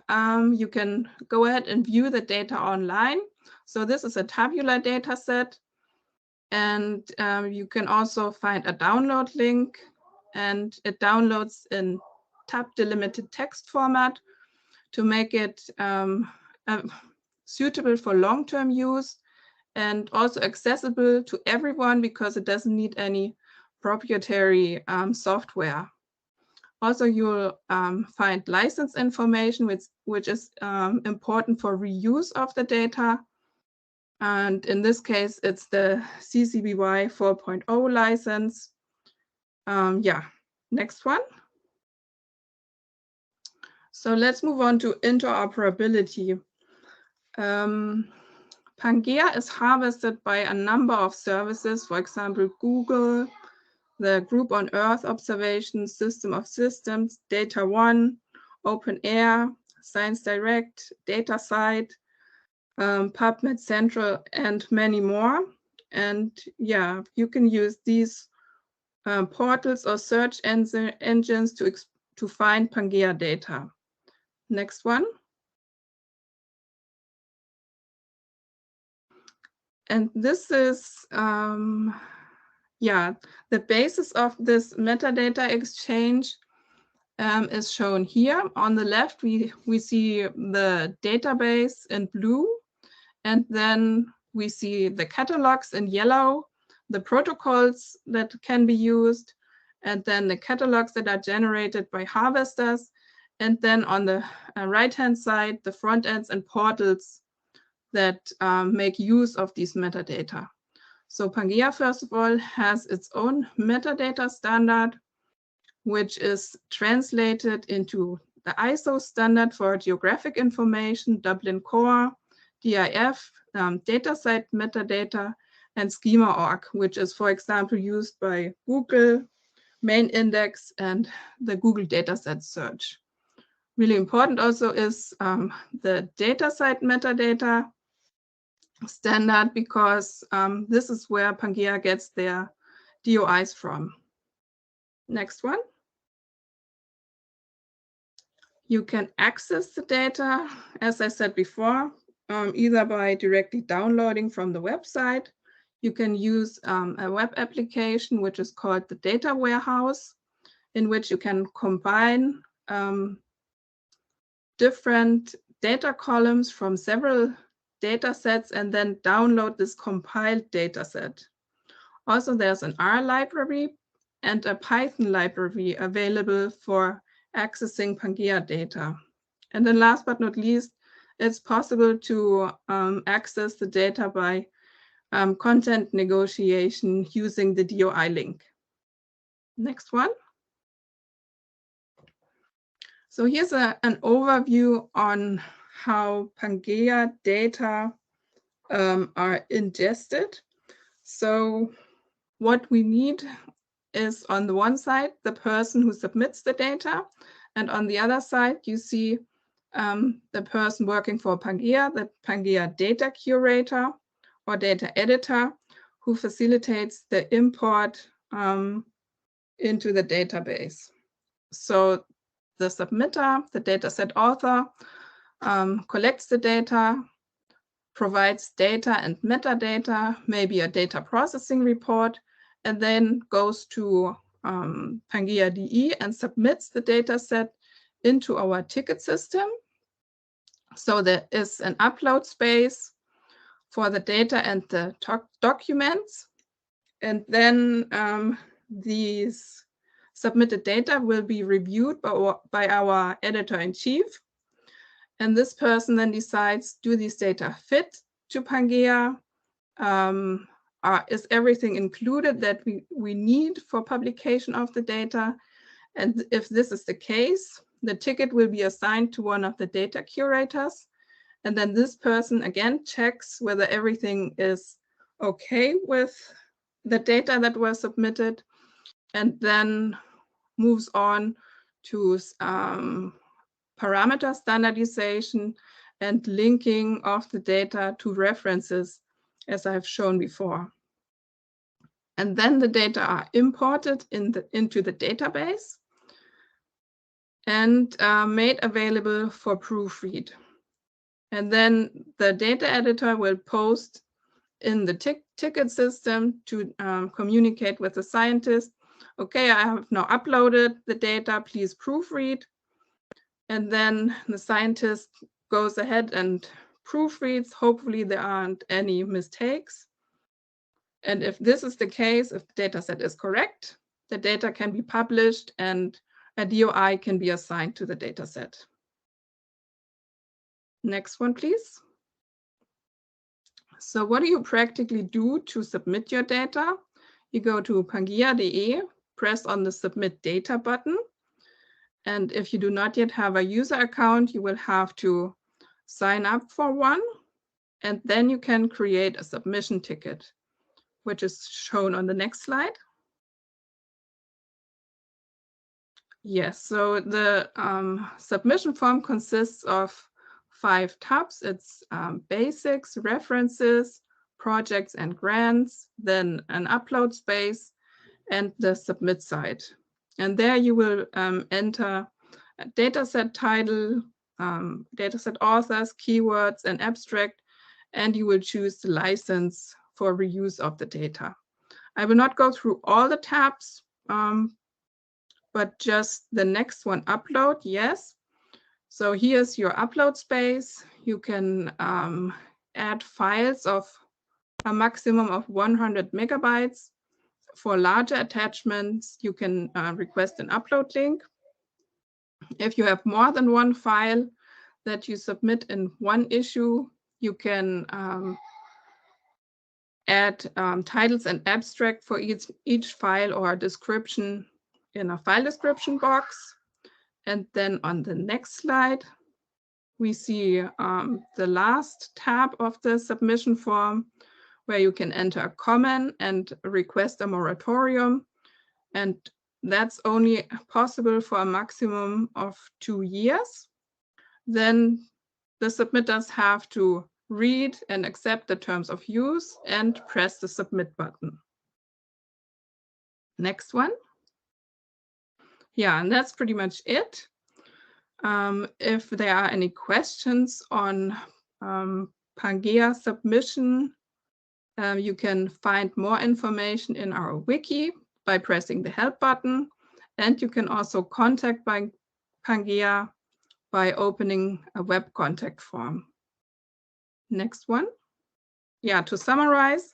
you can go ahead and view the data online. So this is a tabular data set, and you can also find a download link, and it downloads in tab delimited text format to make it suitable for long-term use and also accessible to everyone because it doesn't need any proprietary software. Also, you'll find license information, which is important for reuse of the data. And in this case, it's the CC BY 4.0 license. Yeah, next one. So let's move on to interoperability. PANGAEA is harvested by a number of services, for example, Google, the Group on Earth Observation, System of Systems, Data One, OpenAIRE, Science Direct, DataCite, PubMed Central, and many more. And yeah, you can use these portals or search engines to find PANGAEA data. Next one. And this is, yeah, the basis of this metadata exchange is shown here. On the left, we see the database in blue, and then we see the catalogs in yellow, the protocols that can be used, and then the catalogs that are generated by harvesters. And then on the right-hand side, the front ends and portals that make use of these metadata. So PANGAEA, first of all, has its own metadata standard, which is translated into the ISO standard for geographic information, Dublin Core, DIF, DataCite metadata, and schema.org, which is, for example, used by Google, main index, and the Google dataset search. Really important also is the DataCite metadata standard, because this is where PANGAEA gets their DOIs from. Next one. You can access the data, as I said before, either by directly downloading from the website. You can use a web application, which is called the Data Warehouse, in which you can combine different data columns from several data sets and then download this compiled data set. Also, there's an R library and a Python library available for accessing PANGAEA data. And then last but not least, it's possible to access the data by content negotiation using the DOI link. Next one. So here's an overview on how PANGAEA data are ingested. So what we need is, on the one side, the person who submits the data, and on the other side, you see the person working for PANGAEA, the PANGAEA data curator or data editor, who facilitates the import into the database. So the submitter, the dataset author, collects the data, provides data and metadata, maybe a data processing report, and then goes to PANGAEA DE and submits the data set into our ticket system. So there is an upload space for the data and the documents. And then these submitted data will be reviewed by our editor-in-chief. And this person then decides, do these data fit to PANGAEA? Is everything included that we need for publication of the data? And if this is the case, the ticket will be assigned to one of the data curators. And then this person again checks whether everything is okay with the data that was submitted, and then moves on to parameter standardization and linking of the data to references, as I've shown before. And then the data are imported into the database and made available for proofread. And then the data editor will post in the ticket system to communicate with the scientist okay, I have now uploaded the data, please proofread. And then the scientist goes ahead and proofreads. Hopefully there aren't any mistakes. And if this is the case, if the data set is correct, the data can be published and a DOI can be assigned to the data set. Next one, please. So what do you practically do to submit your data? You go to PANGAEA.de, press on the Submit Data button. And if you do not yet have a user account, you will have to sign up for one. And then you can create a submission ticket, which is shown on the next slide. Yes, so the submission form consists of 5 tabs. It's basics, references, projects and grants, then an upload space, and the submit site. And there you will enter a dataset title, dataset authors, keywords, and abstract, and you will choose the license for reuse of the data. I will not go through all the tabs, but just the next one, upload, yes. So here's your upload space. You can add files of a maximum of 100 megabytes. For larger attachments, you can request an upload link. If you have more than one file that you submit in one issue, you can add titles and abstract for each file or a description in a file description box. And then on the next slide, we see the last tab of the submission form, where you can enter a comment and request a moratorium. And that's only possible for a maximum of 2 years. Then the submitters have to read and accept the terms of use and press the submit button. Next one. Yeah, and that's pretty much it. If there are any questions on PANGAEA submission, you can find more information in our wiki by pressing the help button. And you can also contact PANGAEA by opening a web contact form. Next one. Yeah, to summarize,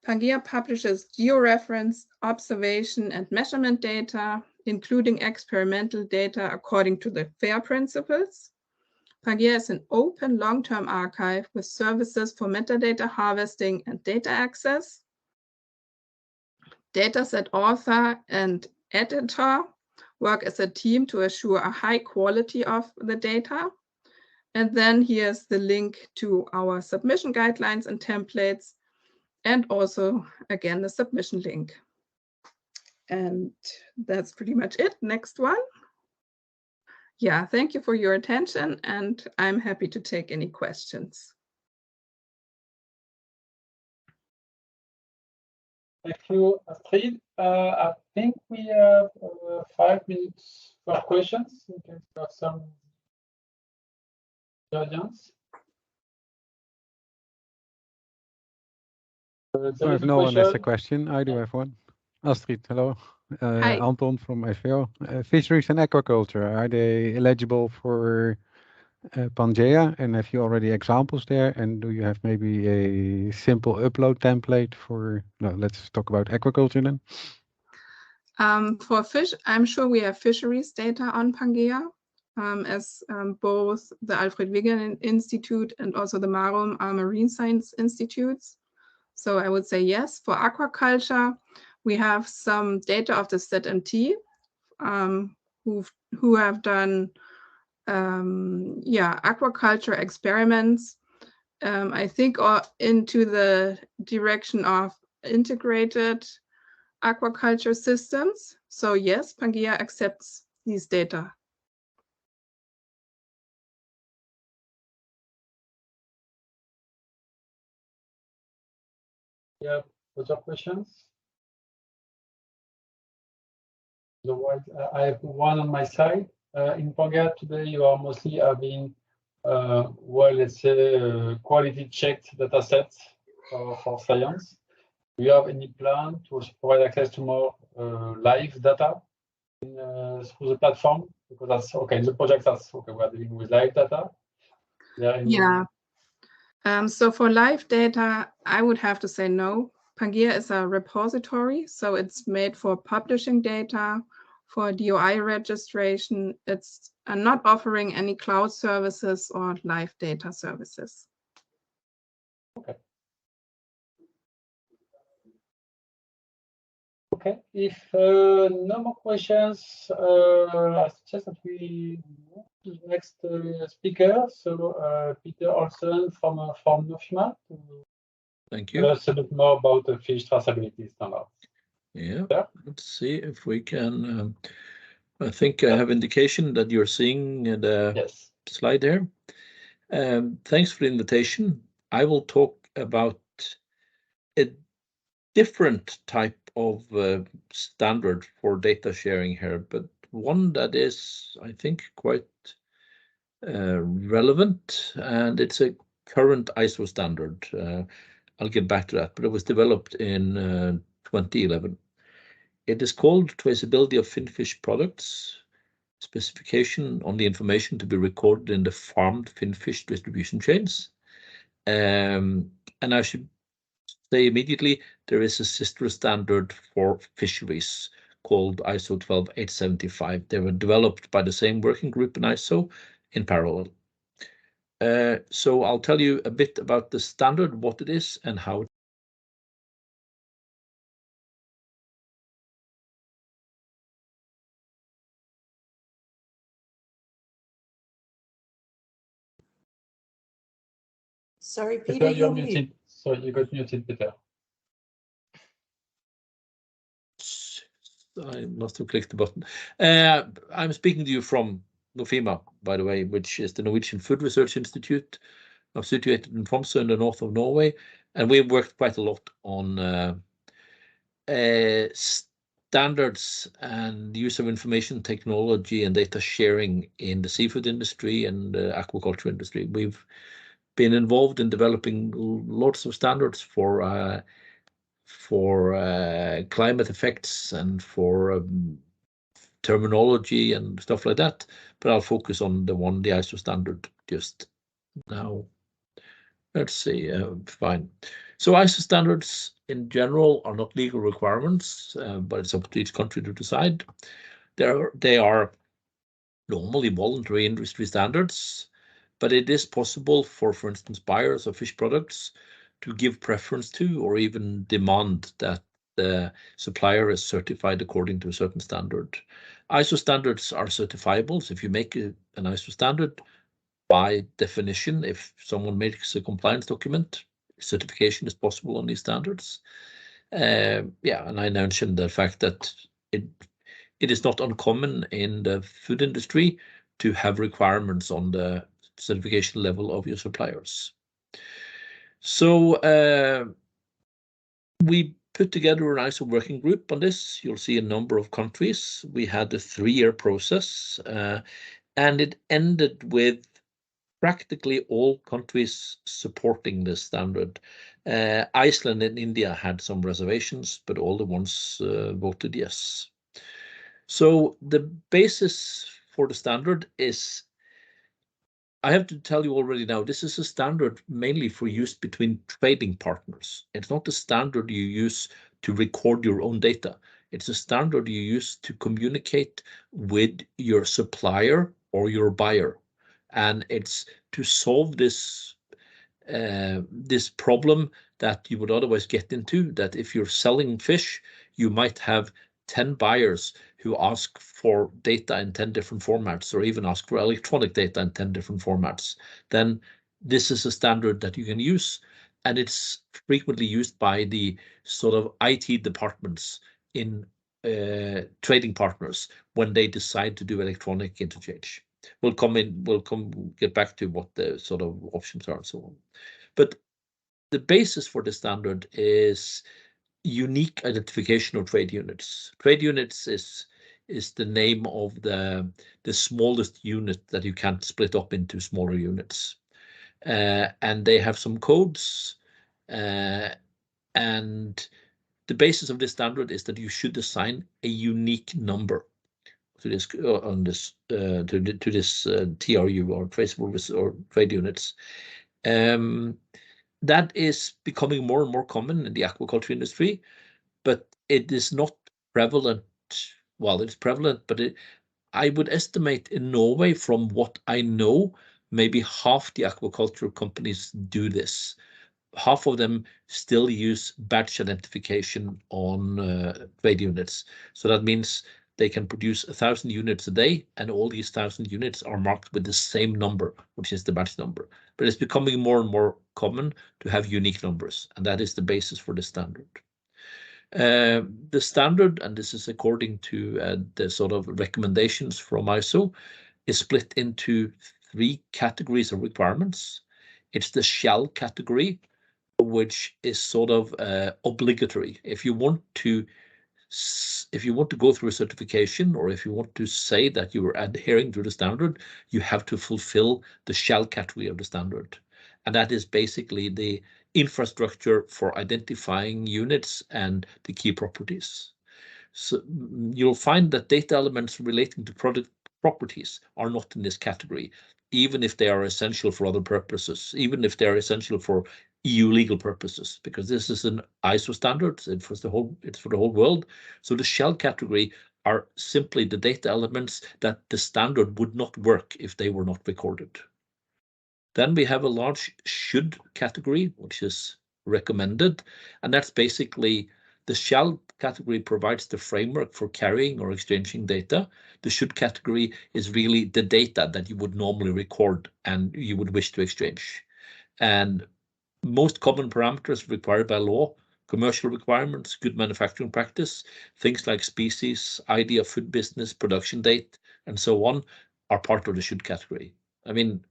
PANGAEA publishes georeference, observation, and measurement data, including experimental data according to the FAIR principles. PANGAEA is an open long-term archive with services for metadata harvesting and data access. Dataset author and editor work as a team to assure a high quality of the data. And then here's the link to our submission guidelines and templates, and also, again, the submission link. And that's pretty much it. Next one. Yeah, thank you for your attention, and I'm happy to take any questions. Thank you, Astrid. I think we have 5 minutes for questions. We can have some audience. So if no one has a question, I do have one. Astrid, hello. Hi. Anton from FVO. Fisheries and aquaculture, are they eligible for PANGAEA? And have you already examples there? And do you have maybe a simple upload template for, no, let's talk about aquaculture then. For fish, I'm sure we have fisheries data on PANGAEA, as both the Alfred Wegener Institute and also the MARUM are marine science institutes. So I would say yes. For aquaculture, we have some data of the ZMT who have done aquaculture experiments, I think into the direction of integrated aquaculture systems. So yes, PANGAEA accepts these data. Yeah, other questions? Otherwise, I have one on my side. In PANGAEA today, you are mostly having, well, let's say, quality checked data sets for science. Do you have any plan to provide access to more live data through the platform? Because that's okay. In the project, that's okay. We're dealing with live data. Yeah. So for live data, I would have to say no. PANGAEA is a repository, so it's made for publishing data, for DOI registration. It's not offering any cloud services or live data services. Okay. Okay. If no more questions, I suggest that we move to the next speaker. So Peter Olsen from Nofima. Thank you. Tell us a bit more about the fish traceability standards. Yeah. Let's see if we can. I think I have indication that you're seeing the slide there. Thanks for the invitation. I will talk about a different type of standard for data sharing here, but one that is, I think, quite relevant, and it's a current ISO standard. I'll get back to that, but it was developed in 2011. It is called Traceability of Finfish Products, specification on the information to be recorded in the farmed finfish distribution chains. And I should say immediately, there is a sister standard for fisheries called ISO 12875. They were developed by the same working group in ISO in parallel. So I'll tell you a bit about the standard, what it is, and how. Sorry, Peter, you're muted. Sorry, you got muted, Peter. I must have clicked the button. I'm speaking to you from Nofima, by the way, which is the Norwegian Food Research Institute, situated in Tromsø in the north of Norway. And we've worked quite a lot on standards and use of information technology and data sharing in the seafood industry and the aquaculture industry. We've been involved in developing lots of standards for climate effects and for terminology and stuff like that, but I'll focus on the ISO standard just now. Let's see, fine. So ISO standards in general are not legal requirements, but it's up to each country to decide. They are normally voluntary industry standards, but it is possible for instance, buyers of fish products to give preference to or even demand that the supplier is certified according to a certain standard. ISO standards are certifiable. So if you make an ISO standard, by definition, if someone makes a compliance document, certification is possible on these standards. And I mentioned the fact that it is not uncommon in the food industry to have requirements on the certification level of your suppliers. So we put together an ISO working group on this. You'll see a number of countries. We had a 3-year process, and it ended with practically all countries supporting this standard. Iceland and India had some reservations, but all the ones voted yes. So the basis for the standard is, I have to tell you already now, this is a standard mainly for use between trading partners. It's not a standard you use to record your own data. It's a standard you use to communicate with your supplier or your buyer. And it's to solve this problem that you would otherwise get into, that if you're selling fish, you might have 10 buyers who ask for data in 10 different formats, or even ask for electronic data in 10 different formats. Then this is a standard that you can use, and it's frequently used by the sort of IT departments in trading partners when they decide to do electronic interchange. We'll get back to what the sort of options are and so on. But the basis for the standard is unique identification of trade units. Trade units is the name of the smallest unit that you can't split up into smaller units. And they have some codes, and the basis of this standard is that you should assign a unique number to this to this TRU, or traceable or trade units. That is becoming more and more common in the aquaculture industry, but it is not prevalent. Well, it's prevalent, but I would estimate in Norway, from what I know, maybe half the aquaculture companies do this. Half of them still use batch identification on trade units. So that means they can produce 1,000 units a day, and all these 1,000 units are marked with the same number, which is the batch number. But it's becoming more and more common to have unique numbers, and that is the basis for the standard. The standard, and this is according to the sort of recommendations from ISO, is split into 3 categories of requirements. It's the shall category, which is sort of obligatory. If you want to go through a certification, or if you want to say that you are adhering to the standard, you have to fulfill the shall category of the standard. And that is basically the infrastructure for identifying units and the key properties. So you'll find that data elements relating to product properties are not in this category, even if they are essential for other purposes, even if they are essential for EU legal purposes, because this is an ISO standard. It's for the whole world. So the shall category are simply the data elements that the standard would not work if they were not recorded. Then we have a large should category, which is recommended, and that's basically the shall category provides the framework for carrying or exchanging data. The should category is really the data that you would normally record and you would wish to exchange. And most common parameters required by law, commercial requirements, good manufacturing practice, things like species, idea of food business, production date, and so on, are part of the should category. I mean,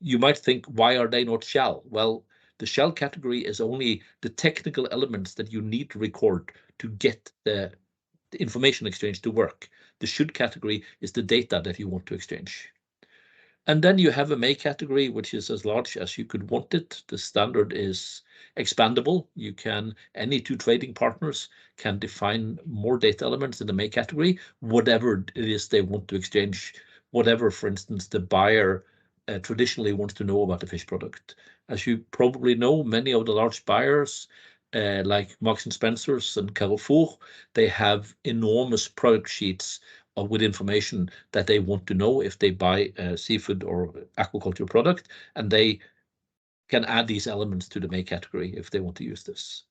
you might think, why are they not shall? Well, the shall category is only the technical elements that you need to record to get the information exchange to work. The should category is the data that you want to exchange. And then you have a may category, which is as large as you could want it. The standard is expandable. Any 2 trading partners can define more data elements in the may category, whatever it is they want to exchange, whatever, for instance, the buyer traditionally wants to know about the fish product. As you probably know, many of the large buyers, like Marks and Spencer's and Carrefour, they have enormous product sheets with information that they want to know if they buy a seafood or aquaculture product, and they can add these elements to the may category if they want to use this.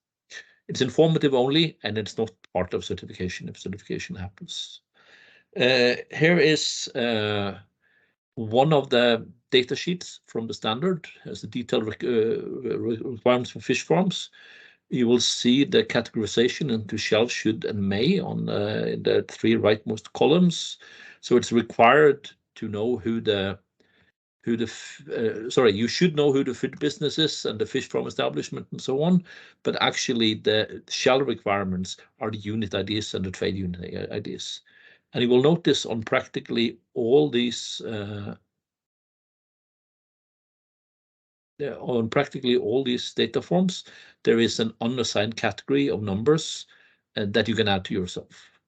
It's informative only, and it's not part of certification if certification happens. Here is one of the data sheets from the standard, as the detailed requirements for fish farms. You will see the categorization into shall, should, and may on the 3 rightmost columns. So it's required to know you should know who the food business is and the fish farm establishment and so on. But actually, the shall requirements are the unit IDs and the trade unit IDs. And you will notice on practically all these data forms, there is an unassigned category of numbers that you can add to yourself.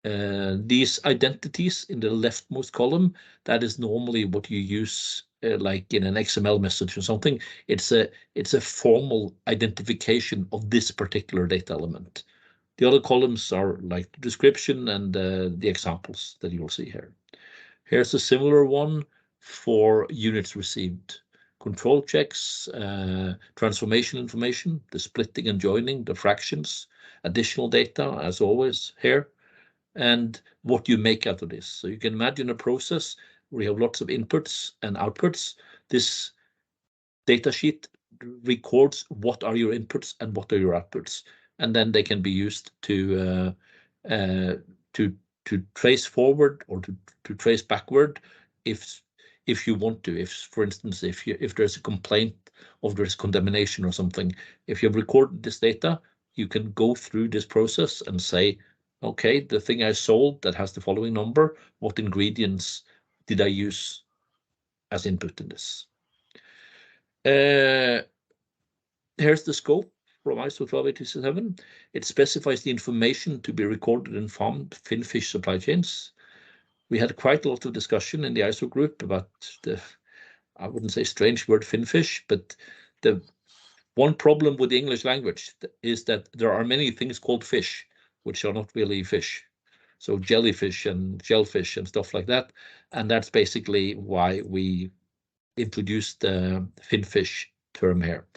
These identities in the leftmost column, that is normally what you use like in an XML message or something. It's a formal identification of this particular data element. The other columns are like the description and the examples that you will see here. Here's a similar one for units received. Control checks, transformation information, the splitting and joining, the fractions, additional data, as always here, and what you make out of this. So you can imagine a process where you have lots of inputs and outputs. This data sheet records what are your inputs and what are your outputs, and then they can be used to trace forward or to trace backward if you want to. If, for instance, if there's a complaint of there's contamination or something, if you've recorded this data, you can go through this process and say, okay, the thing I sold that has the following number, what ingredients did I use as input in this? Here's the scope from ISO 12827. It specifies the information to be recorded in farmed finfish supply chains. We had quite a lot of discussion in the ISO group about the, I wouldn't say strange word finfish, but the one problem with the English language is that there are many things called fish, which are not really fish. So jellyfish and shellfish and stuff like that. And that's basically why we introduced the finfish term here,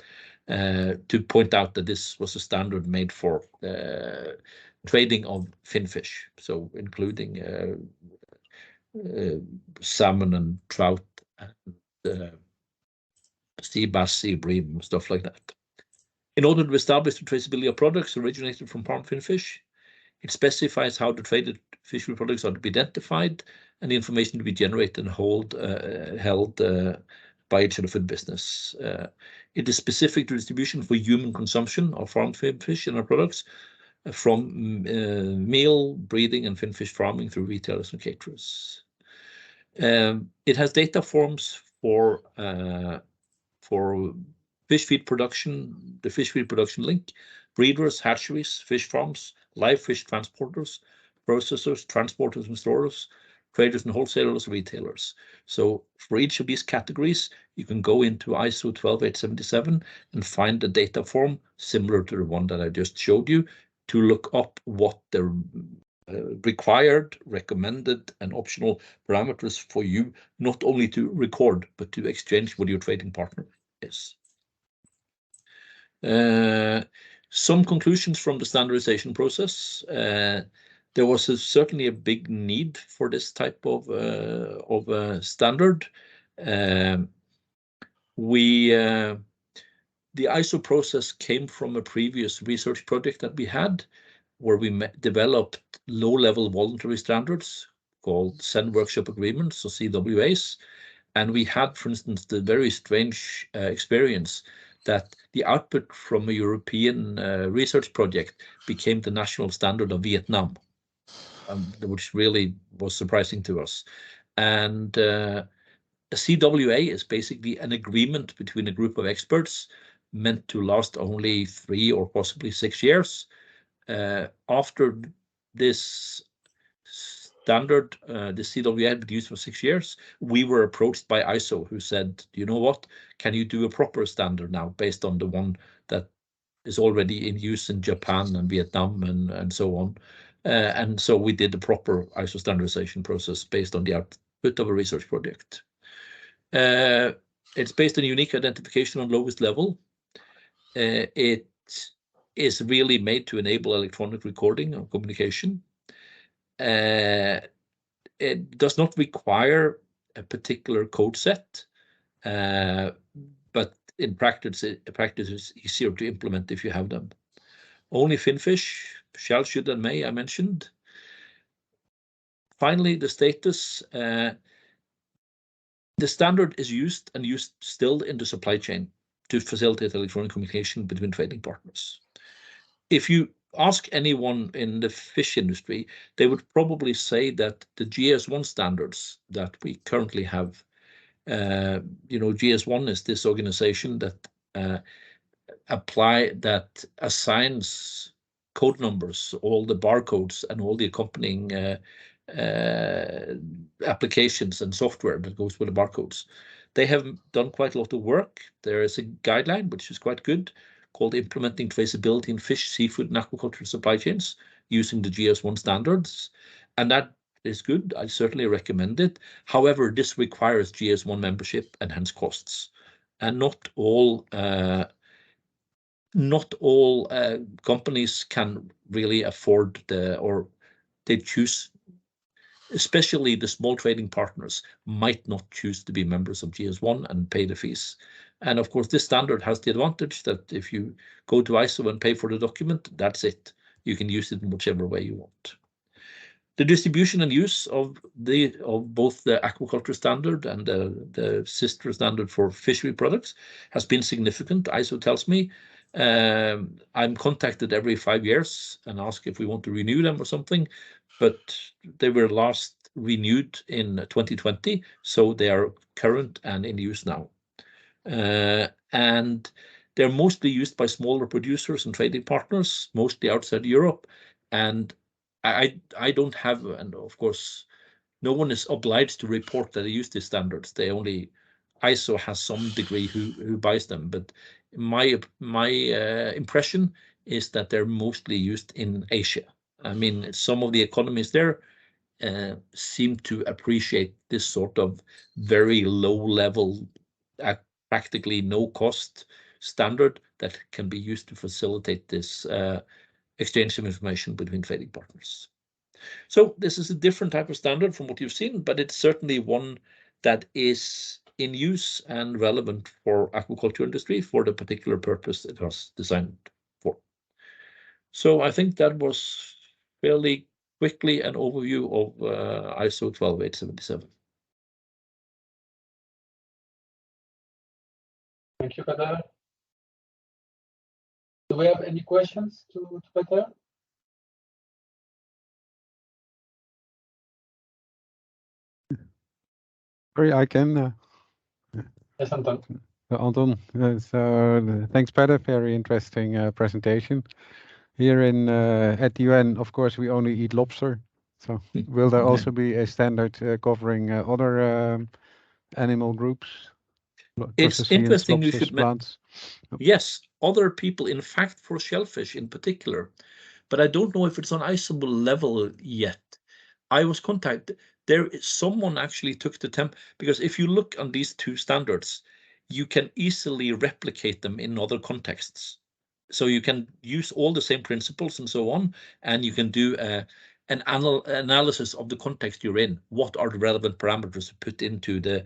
to point out that this was a standard made for trading of finfish, so including salmon and trout and sea bass, sea bream, stuff like that. In order to establish the traceability of products originated from farmed finfish, it specifies how the traded fishery products are to be identified and the information to be generated and held by each of the food business. It is specific to distribution for human consumption of farmed finfish in our products from meal, breeding, and finfish farming through retailers and caterers. It has data forms for fish feed production, the fish feed production link, breeders, hatcheries, fish farms, live fish transporters, processors, transporters and storers, traders and wholesalers, retailers. So for each of these categories, you can go into ISO 12877 and find a data form similar to the one that I just showed you to look up what the required, recommended, and optional parameters for you, not only to record, but to exchange with your trading partner is. Some conclusions from the standardization process. There was certainly a big need for this type of standard. The ISO process came from a previous research project that we had, where we developed low-level voluntary standards called Send Workshop Agreements, or CWAs. And we had, for instance, the very strange experience that the output from a European research project became the national standard of Vietnam, which really was surprising to us. And a CWA is basically an agreement between a group of experts meant to last only 3 or possibly 6 years. After this standard, the CWA had been used for 6 years, we were approached by ISO, who said, you know what, can you do a proper standard now based on the one that is already in use in Japan and Vietnam and so on. And so we did the proper ISO standardization process based on the output of a research project. It's based on unique identification on lowest level. It is really made to enable electronic recording of communication. It does not require a particular code set, but in practice it's easier to implement if you have them. Only finfish, shall, should, and may, I mentioned. Finally, the status. The standard is used and used still in the supply chain to facilitate electronic communication between trading partners. If you ask anyone in the fish industry, they would probably say that the GS1 standards that we currently have, GS1 is this organization that assigns code numbers, all the barcodes and all the accompanying applications and software that goes with the barcodes. They have done quite a lot of work. There is a guideline which is quite good called Implementing Traceability in Fish, Seafood and Aquaculture Supply Chains using the GS1 standards, and that is good. I certainly recommend it. However, this requires GS1 membership and hence costs, and not all companies can really afford or they choose. Especially the small trading partners might not choose to be members of GS1 and pay the fees. And of course, this standard has the advantage that if you go to ISO and pay for the document, that's it. You can use it in whichever way you want. The distribution and use of both the aquaculture standard and the sister standard for fishery products has been significant. ISO tells me I'm contacted every 5 years and ask if we want to renew them or something. But they were last renewed in 2020, so they are current and in use now. And They're mostly used by smaller producers and trading partners, mostly outside Europe. And I don't have, and of course, no one is obliged to report that they use these standards. They only, ISO has some degree who buys them. But my impression is that they're mostly used in Asia. I mean, some of the economies there seem to appreciate this sort of very low level, at practically no cost standard that can be used to facilitate this exchange of information between trading partners. So this is a different type of standard from what you've seen, but it's certainly one that is in use and relevant for aquaculture industry for the particular purpose it was designed for. So I think that was fairly quickly an overview of ISO 12877. Thank you, Peter. Do we have any questions to Peter? Sorry, I can. Yes, Anton. Anton, so thanks, Peter. Very interesting presentation. Here at the UN, of course, we only eat lobster. So will there also be a standard covering other animal groups? It's interesting you should plants. Yes, other people, in fact, for shellfish in particular, but I don't know if it's on ISO level yet. I was contacted. Someone actually took the temp, because if you look on these two standards, you can easily replicate them in other contexts. So you can use all the same principles and so on, and you can do an analysis of the context you're in. What are the relevant parameters to put into the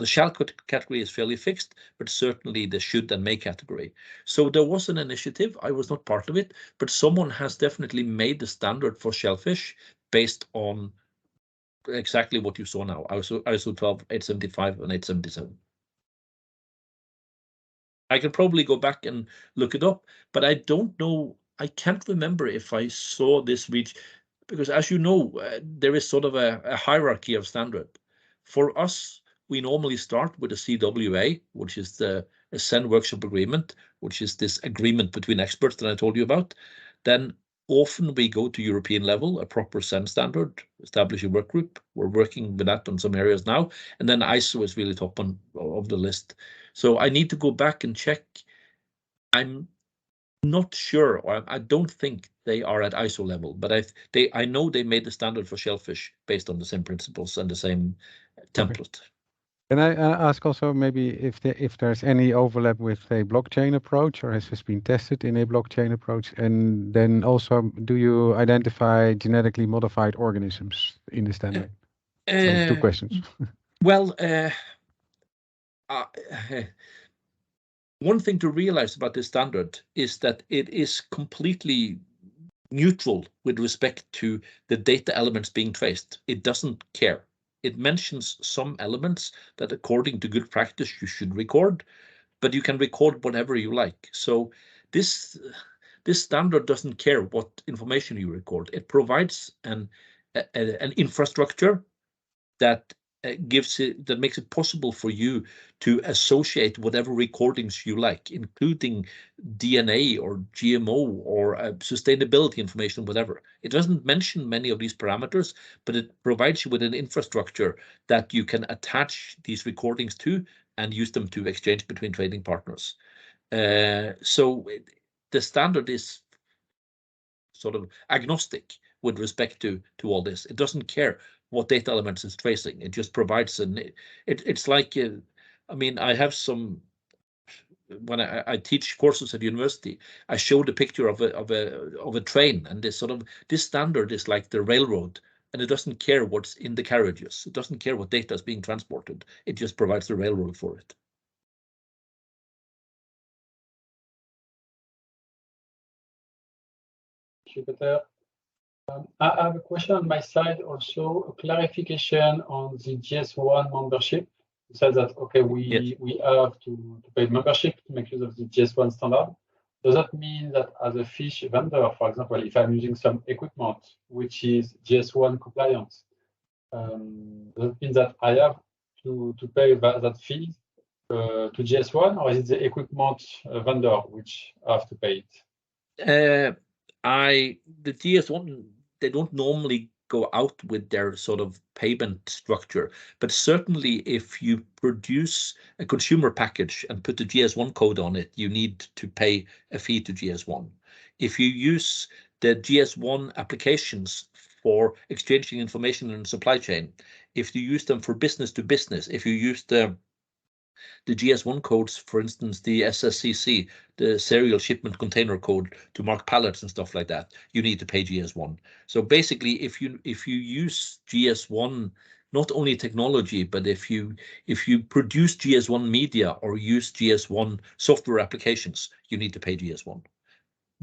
shall category is fairly fixed, but certainly the should and may category. So there was an initiative, I was not part of it, but someone has definitely made the standard for shellfish based on exactly what you saw now, ISO 12875 and 877. I can probably go back and look it up, but I don't know, I can't remember if I saw this reach, because as you know, there is sort of a hierarchy of standard. For us, we normally start with a CWA, which is the Ascend Workshop Agreement, which is this agreement between experts that I told you about. Then often we go to European level, a proper SEN standard, establish a work group. We're working with that on some areas now. And then ISO is really top of the list. So I need to go back and check. I'm not sure, or I don't think they are at ISO level, but I know they made the standard for shellfish based on the same principles and the same template. Okay. Can I ask also maybe if there's any overlap with a blockchain approach, or has this been tested in a blockchain approach? And then also, do you identify genetically modified organisms in the standard? So 2 questions. Well, one thing to realize about this standard is that it is completely neutral with respect to the data elements being traced. It doesn't care. It mentions some elements that according to good practice you should record, but you can record whatever you like. So this standard doesn't care what information you record. It provides an infrastructure that makes it possible for you to associate whatever recordings you like, including DNA or GMO or sustainability information, whatever. It doesn't mention many of these parameters, but it provides you with an infrastructure that you can attach these recordings to and use them to exchange between trading partners. So the standard is sort of agnostic with respect to all this. It doesn't care what data elements it's tracing. It just provides it's like, I mean, I have some, when I teach courses at university, I showed a picture of a train, and this standard is like the railroad, and it doesn't care what's in the carriages. It doesn't care what data is being transported. It just provides the railroad for it. Peter. I have a question on my side also, a clarification on the GS1 membership. It says that, okay, we have to pay membership to make use of the GS1 standard. Does that mean that as a fish vendor, for example, if I'm using some equipment which is GS1 compliant, does it mean that I have to pay that fee to GS1, or is it the equipment vendor which have to pay it? The GS1, they don't normally go out with their sort of payment structure, but certainly if you produce a consumer package and put the GS1 code on it, you need to pay a fee to GS1. If you use the GS1 applications for exchanging information in the supply chain, if you use them for business to business, if you use the GS1 codes, for instance, the SSCC, the serial shipment container code to mark pallets and stuff like that, you need to pay GS1. So basically, if you use GS1, not only technology, but if you produce GS1 media or use GS1 software applications, you need to pay GS1.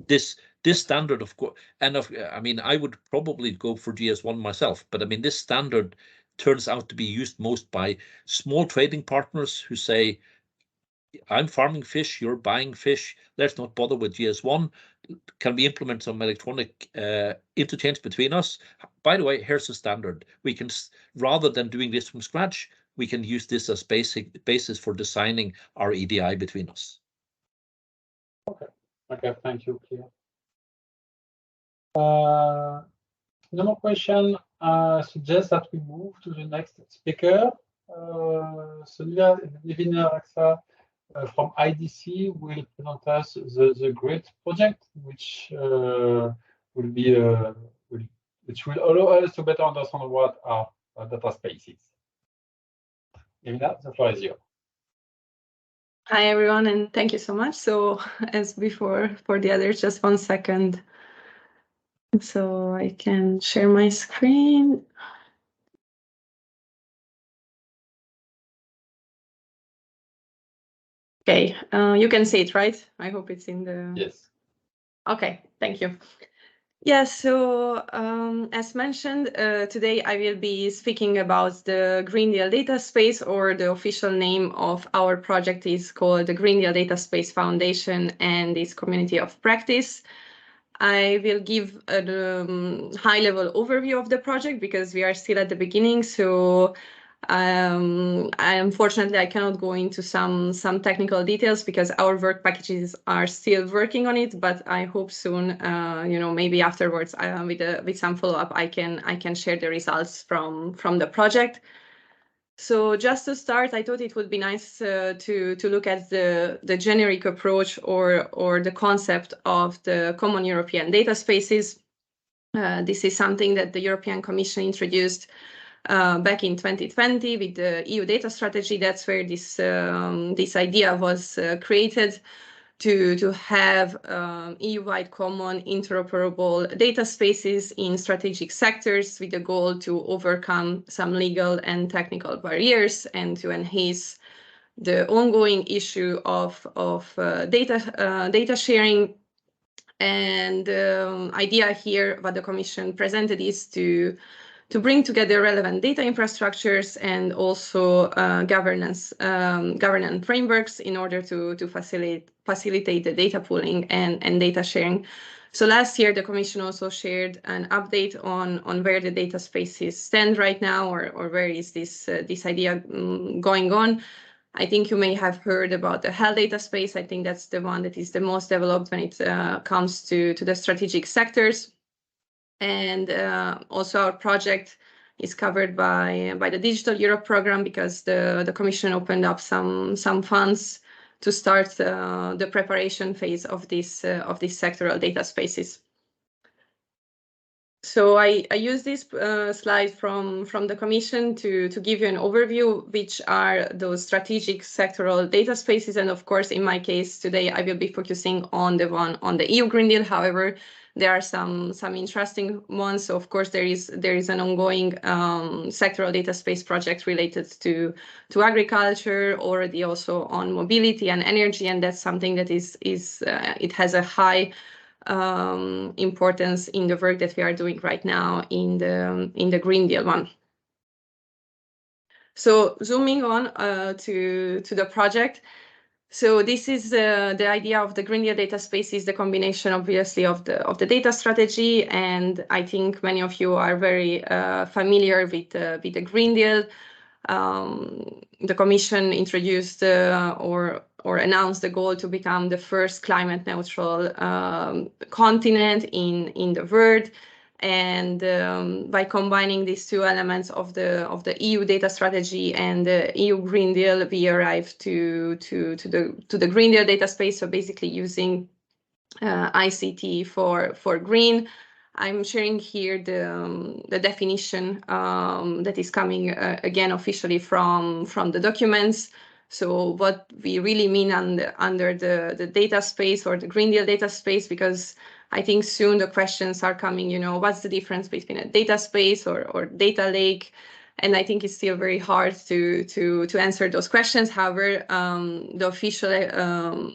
This standard, of course, and I mean, I would probably go for GS1 myself, but I mean, this standard turns out to be used most by small trading partners who say, I'm farming fish, you're buying fish, let's not bother with GS1. Can we implement some electronic interchange between us? By the way, here's the standard. We can, rather than doing this from scratch, we can use this as basis for designing our EDI between us. Okay, thank you, clear. No more question. Suggest that we move to the next speaker. So Nevena from IDC will present us the great project, which which will allow us to better understand what are data spaces. Nevena, the floor is yours. Hi, everyone, and thank you so much. So as before, for the others, just 1 second. So I can share my screen. Okay, you can see it, right? I hope it's in the... Yes. Okay, thank you. Yeah, so as mentioned, today I will be speaking about the Green Deal Data Space, or the official name of our project is called the Green Deal Data Space Foundation and its community of practice. I will give a high-level overview of the project because we are still at the beginning. So unfortunately, I cannot go into some technical details because our work packages are still working on it. But I hope soon, maybe afterwards, with some follow-up, I can share the results from the project. So just to start, I thought it would be nice to look at the generic approach or the concept of the common European data spaces. This is something that the European Commission introduced back in 2020 with the EU data strategy. That's where this idea was created to have EU-wide common interoperable data spaces in strategic sectors with the goal to overcome some legal and technical barriers and to enhance the ongoing issue of data sharing. And the idea here, what the Commission presented, is to bring together relevant data infrastructures and also governance frameworks in order to facilitate the data pooling and data sharing. So last year, the Commission also shared an update on where the data spaces stand right now, or where is this idea going on. I think you may have heard about the health data space. I think that's the one that is the most developed when it comes to the strategic sectors. And also our project is covered by the Digital Europe program because the Commission opened up some funds to start the preparation phase of these sectoral data spaces. So I use this slide from the Commission to give you an overview, which are those strategic sectoral data spaces. And of course, in my case today, I will be focusing on the one on the EU Green Deal. However, there are some interesting ones. So of course, there is an ongoing sectoral data space project related to agriculture, already also on mobility and energy, and that's something that it has a high importance in the work that we are doing right now in the Green Deal one. So zooming on to the project. So this is the idea of the Green Deal data space is the combination, obviously, of the data strategy, and I think many of you are very familiar with the Green Deal. the Commission introduced or announced the goal to become the first climate neutral continent in the world. And by combining these two elements of the EU data strategy and the EU Green Deal, we arrived to the Green Deal data space. So basically using ICT for green. I'm sharing here the definition that is coming again officially from the documents. So what we really mean under the data space or the Green Deal data space, because I think soon the questions are coming, you know, what's the difference between a data space or data lake? And I think it's still very hard to answer those questions. However, the official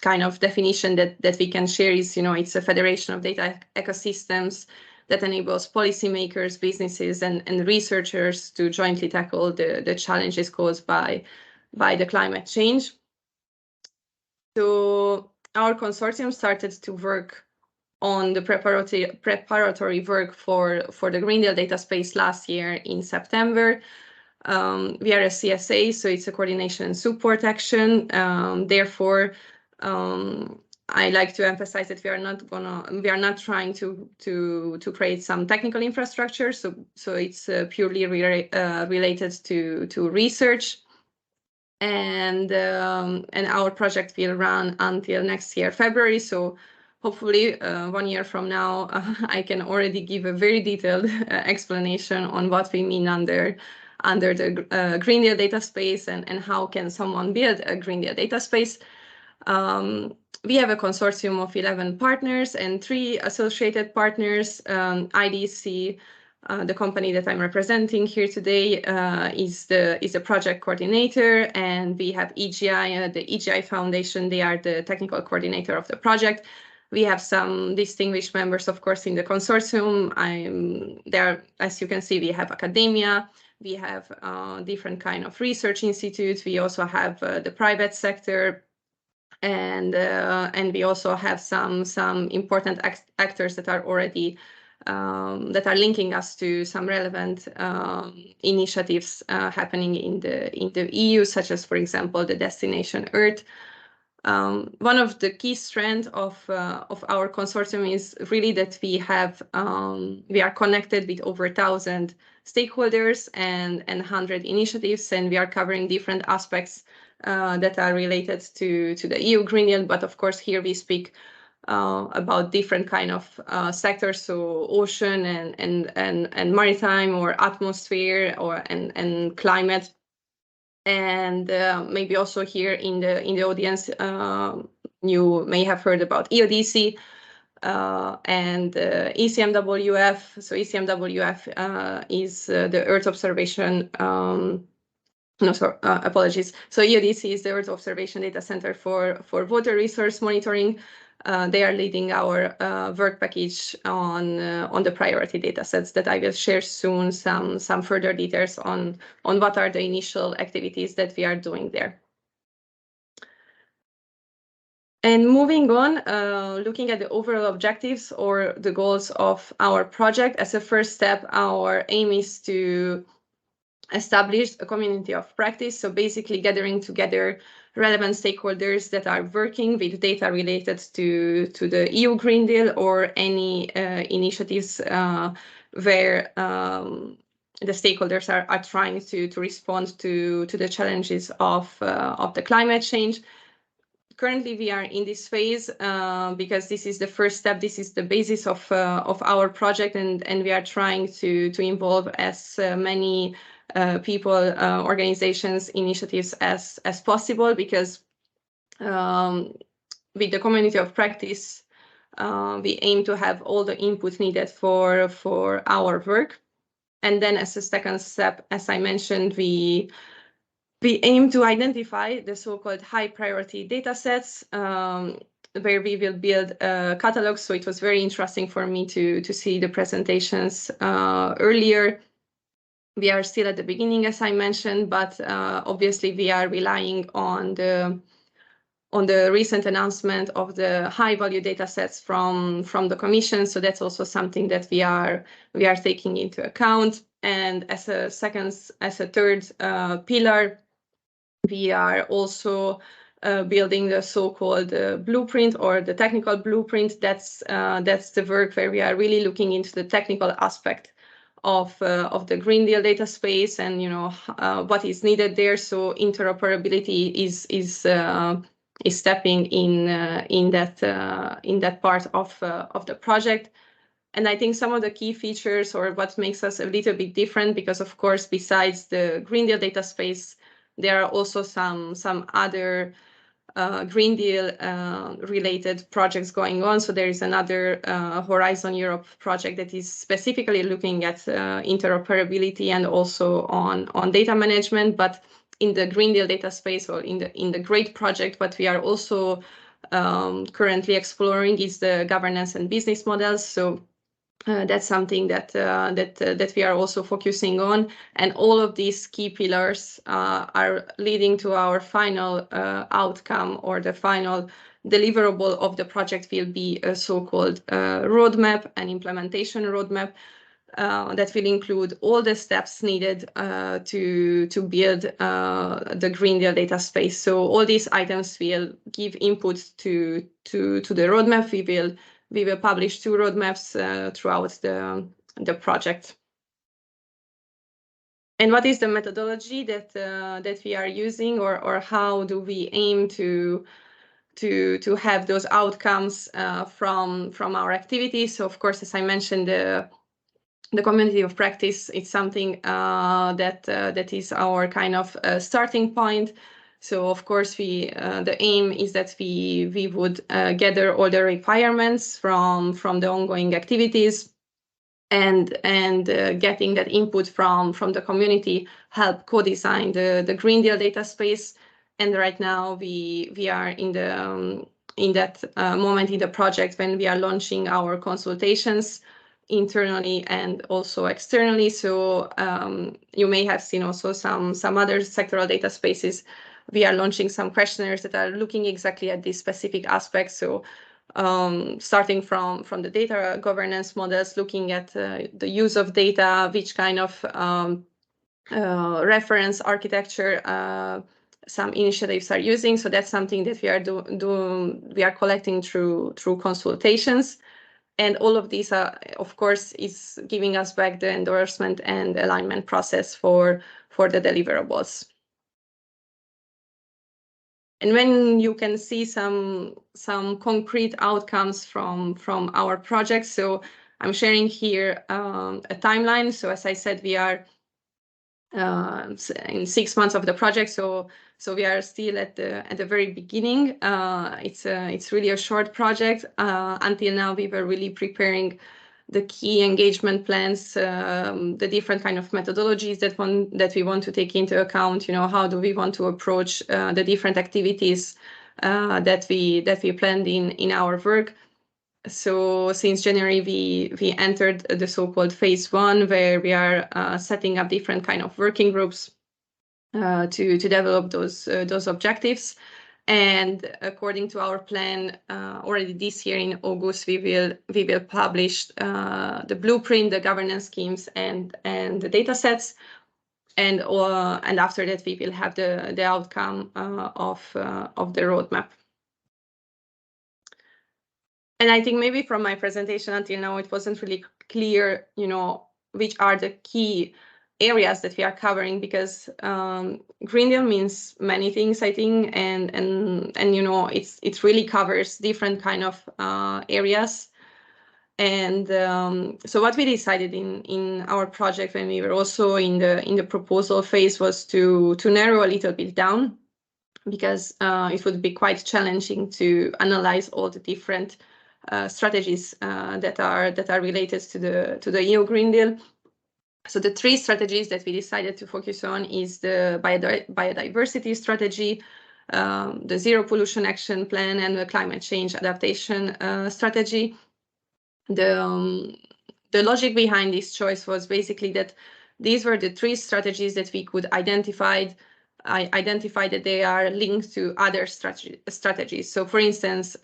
kind of definition that we can share is, you know, it's a federation of data ecosystems that enables policymakers, businesses, and researchers to jointly tackle the challenges caused by the climate change. So our consortium started to work on the preparatory work for the Green Deal data space last year in September. We are a CSA, so it's a coordination and support action. Therefore, I like to emphasize that we are not trying to create some technical infrastructure. So it's purely related to research, and our project will run until next year February. So hopefully 1 year from now, I can already give a very detailed explanation on what we mean under the Green Deal data space and how can someone build a Green Deal data space. We have a consortium of 11 partners and 3 associated partners. IDC, the company that I'm representing here today, is the project coordinator, and we have EGI, the EGI Foundation. They are the technical coordinator of the project. We have some distinguished members, of course, in the consortium. There, as you can see, we have academia. We have different kind of research institutes. We also have the private sector. And we also have some important actors that are already that are linking us to some relevant initiatives happening in the EU, such as, for example, the Destination Earth. One of the key strengths of our consortium is really that we are connected with over 1,000 stakeholders and 100 initiatives, and we are covering different aspects that are related to the EU Green Deal. But of course, here we speak about different kind of sectors, so ocean and maritime, or atmosphere, and climate. And maybe also here in the audience, you may have heard about EODC and ECMWF. So ECMWF is the Earth observation. No, sorry, apologies. So EODC is the Earth Observation Data Center for water resource monitoring. They are leading our work package on the priority data sets that I will share soon some further details on what are the initial activities that we are doing there. And moving on, looking at the overall objectives or the goals of our project, as a first step, our aim is to establish a community of practice. So basically gathering together relevant stakeholders that are working with data related to the EU Green Deal or any initiatives where the stakeholders are trying to respond to the challenges of the climate change. Currently, we are in this phase because this is the first step. This is the basis of our project, and we are trying to involve as many people, organizations, initiatives as possible, because with the community of practice, we aim to have all the input needed for our work. And then as a second step, as I mentioned, we aim to identify the so-called high priority data sets where we will build catalogs. So it was very interesting for me to see the presentations earlier. We are still at the beginning, as I mentioned, but obviously we are relying on the recent announcement of the high value data sets from the Commission. So that's also something that we are taking into account. And as a third pillar, we are also building the so-called blueprint, or the technical blueprint. That's the work where we are really looking into the technical aspect of the Green Deal data space, and what is needed there. So interoperability is stepping in that part of the project. And I think some of the key features, or what makes us a little bit different, because of course, besides the Green Deal data space, there are also some other Green Deal related projects going on. So there is another Horizon Europe project that is specifically looking at interoperability and also on data management. But in the Green Deal data space, or in the GREAT project, what we are also currently exploring is the governance and business models. So that's something that we are also focusing on, and all of these key pillars are leading to our final outcome, or the final deliverable of the project will be a so-called roadmap, an implementation roadmap that will include all the steps needed to build the Green Deal data space. So all these items will give input to the roadmap. We will publish 2 roadmaps throughout the project. And what is the methodology that we are using, or how do we aim to have those outcomes from our activities? So of course, as I mentioned, the community of practice, it's something that is our kind of starting point. So of course, the aim is that we would gather all the requirements from the ongoing activities, and getting that input from the community help co-design the Green Deal data space. And right now we are in that moment in the project when we are launching our consultations internally and also externally. So you may have seen also some other sectoral data spaces. We are launching some questionnaires that are looking exactly at these specific aspects. So starting from the data governance models, looking at the use of data, which kind of reference architecture some initiatives are using. So that's something that we are collecting through consultations. And all of these are, of course, is giving us back the endorsement and alignment process for the deliverables. And when you can see some concrete outcomes from our project, so I'm sharing here a timeline. So as I said, we are in 6 months of the project, so we are still at the very beginning. It's really a short project. Until now, we were really preparing the key engagement plans, the different kind of methodologies that we want to take into account. How do we want to approach the different activities that we planned in our work. So since January, we entered the so-called phase 1, where we are setting up different kind of working groups to develop those objectives. And according to our plan, already this year in August, we will publish the blueprint, the governance schemes, and the data sets. And after that, we will have the outcome of the roadmap. And I think maybe from my presentation until now, it wasn't really clear, which are the key areas that we are covering, because Green Deal means many things, I think, and it really covers different kind of areas. And so what we decided in our project when we were also in the proposal phase was to narrow a little bit down, because it would be quite challenging to analyze all the different strategies that are related to the EU Green Deal. So the 3 strategies that we decided to focus on is the biodiversity strategy, the zero pollution action plan, and the climate change adaptation strategy. The logic behind this choice was basically that these were the 3 strategies that we could identify that they are linked to other strategies. So for instance,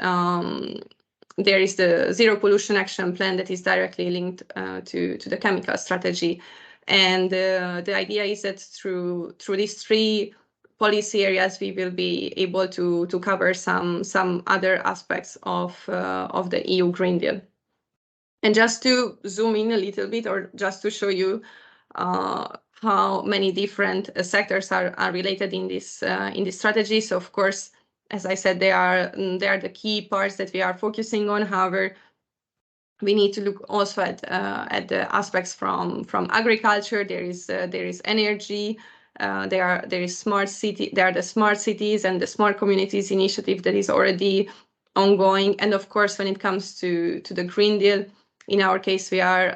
there is the zero pollution action plan that is directly linked to the chemical strategy. And the idea is that through these 3 policy areas, we will be able to cover some other aspects of the EU Green Deal. And just to zoom in a little bit, or just to show you how many different sectors are related in this strategy. So of course, as I said, they are the key parts that we are focusing on. However, we need to look also at the aspects from agriculture. There is energy. There is smart city. There are the smart cities and the smart communities initiative that is already ongoing. And of course, when it comes to the Green Deal, in our case, we are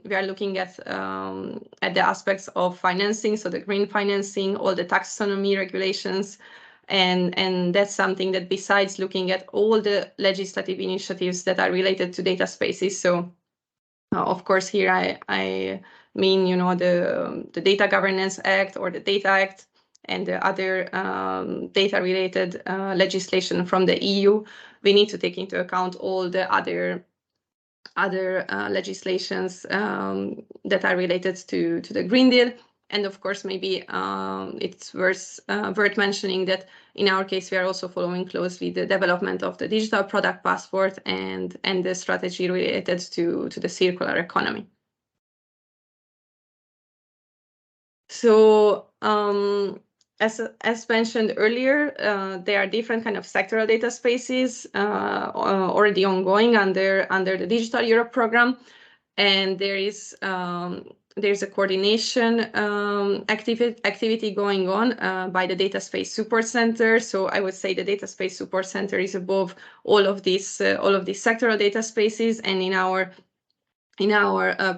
looking at the aspects of financing, so the green financing, all the taxonomy regulations, and that's something that, besides looking at all the legislative initiatives that are related to data spaces. So, of course, here I mean, you know, the Data Governance Act or the Data Act and the other data-related legislation from the EU. We need to take into account all the other legislations that are related to the Green Deal. And of course, maybe it's worth mentioning that in our case, we are also following closely the development of the digital product passport and the strategy related to the circular economy. So as mentioned earlier, there are different kind of sectoral data spaces already ongoing under the Digital Europe program, and there's a coordination activity going on by the Data Space Support Center. So I would say the Data Space Support Center is above all of these sectoral data spaces, and in our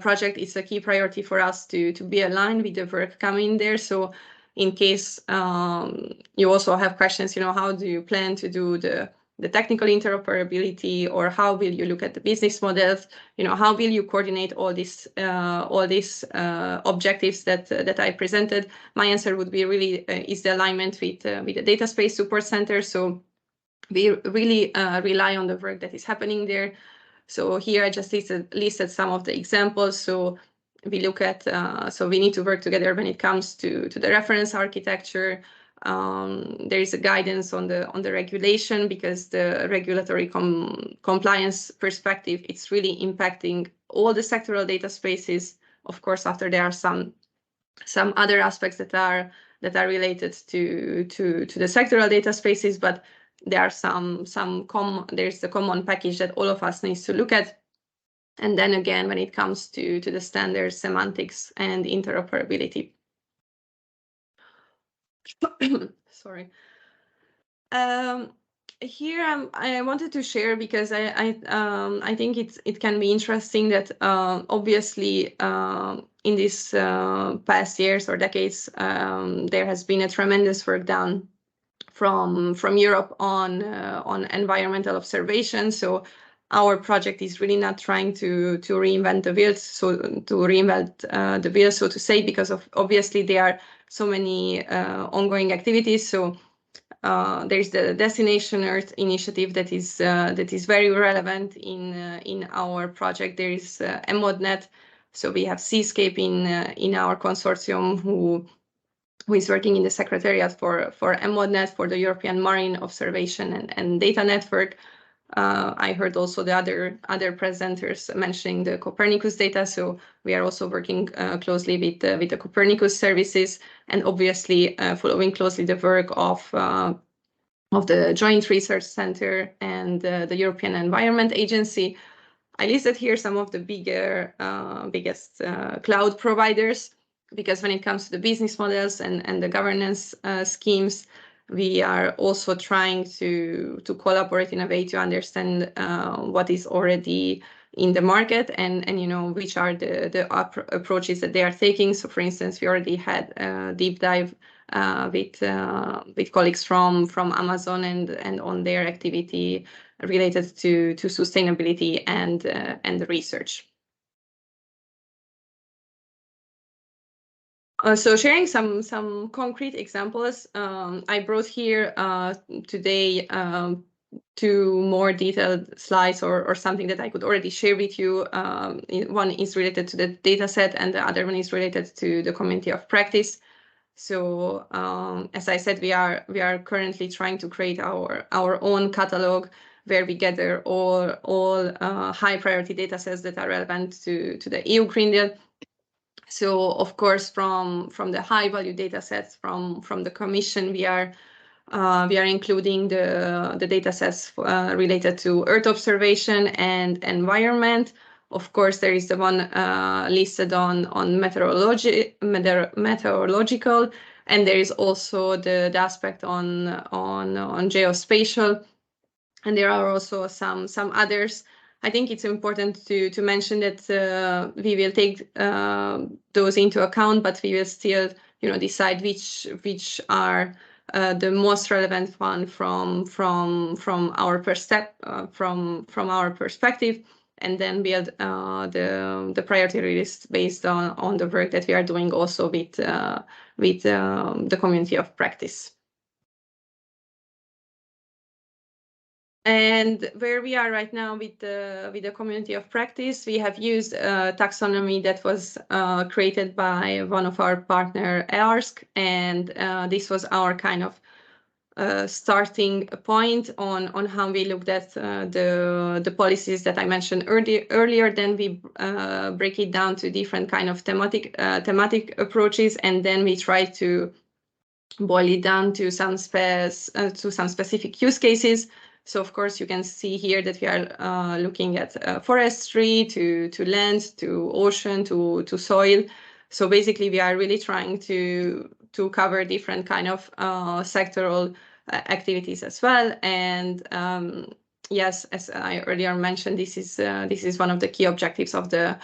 project, it's a key priority for us to be aligned with the work coming there. So in case you also have questions, you know, how do you plan to do the technical interoperability, or how will you look at the business models? You know, how will you coordinate all these objectives that I presented? My answer would be really is the alignment with the Data Space Support Center. So we really rely on the work that is happening there. So here I just listed some of the examples. So we look at, so we need to work together when it comes to the reference architecture. There is a guidance on the regulation, because the regulatory compliance perspective, it's really impacting all the sectoral data spaces. Of course, after there are some other aspects that are related to the sectoral data spaces, but there are there's the common package that all of us needs to look at. And then again, when it comes to the standards, semantics, and interoperability. Sorry. Here I wanted to share, because I think it can be interesting that obviously in these past years or decades there has been a tremendous work done from Europe on environmental observation. So our project is really not trying to reinvent the wheel, so the wheel, so to say, because obviously there are so many ongoing activities. So there's the Destination Earth initiative that is very relevant in our project. There is MODNet, so we have Seascape in our consortium who is working in the Secretariat for MODNet, for the European Marine Observation and Data Network. I heard also the other presenters mentioning the Copernicus data, so we are also working closely with the Copernicus services, and obviously following closely the work of the Joint Research Center and the European Environment Agency. I listed here some of the biggest cloud providers, because when it comes to the business models and the governance schemes, we are also trying to collaborate in a way to understand what is already in the market, and you know, which are the approaches that they are taking. So for instance, we already had a deep dive with colleagues from Amazon and on their activity related to sustainability and research. So sharing some concrete examples, I brought here today two more detailed slides or something that I could already share with you. One is related to the data set and the other one is related to the community of practice. So as I said, we are currently trying to create our own catalog where we gather all high priority data sets that are relevant to the EU Green Deal. So of course, from the high value data sets from the Commission, we are including the data sets related to Earth observation and environment. Of course, there is the one listed on meteorological, and there is also the aspect on geospatial, and there are also some others. I think it's important to mention that we will take those into account, but we will still, decide which are the most relevant one from our perspective, and then build the priority list based on the work that we are doing also with the community of practice. And where we are right now with the community of practice, we have used a taxonomy that was created by one of our partner, ASTRAL, and this was our kind of starting point on how we looked at the policies that I mentioned earlier. Then we break it down to different kind of thematic approaches, and then we try to boil it down to some specific use cases. So of course you can see here that we are looking at forestry, to land, to ocean, to soil. So basically we are really trying to cover different kind of sectoral activities as well. And yes, as I earlier mentioned, this is one of the key objectives of the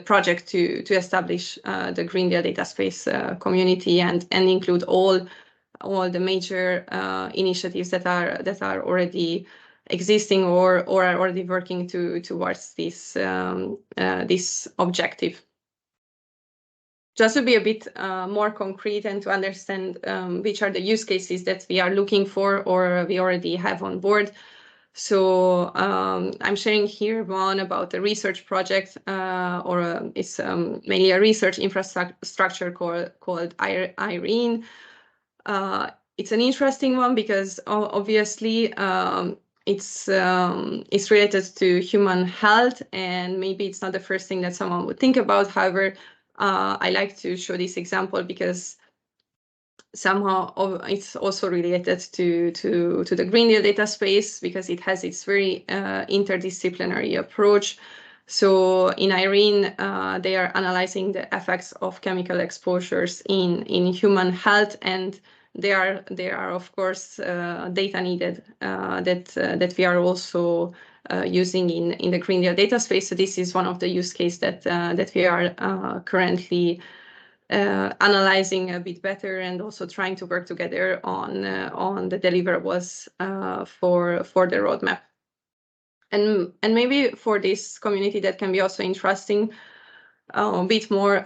project to establish the Green Deal data space community and include all the major initiatives that are already existing or are already working towards this objective. Just to be a bit more concrete and to understand which are the use cases that we are looking for or we already have on board. So I'm sharing here one about a research project, it's mainly a research infrastructure called IRENE. It's an interesting one because obviously it's related to human health, and maybe it's not the first thing that someone would think about. However, I like to show this example because somehow it's also related to the Green Deal data space because it has its very interdisciplinary approach. So in IRENE, they are analyzing the effects of chemical exposures in human health, and there are of course data needed that we are also using in the Green Deal data space. So this is one of the use cases that we are currently analyzing a bit better and also trying to work together on the deliverables for the roadmap. And maybe for this community that can be also interesting, a bit more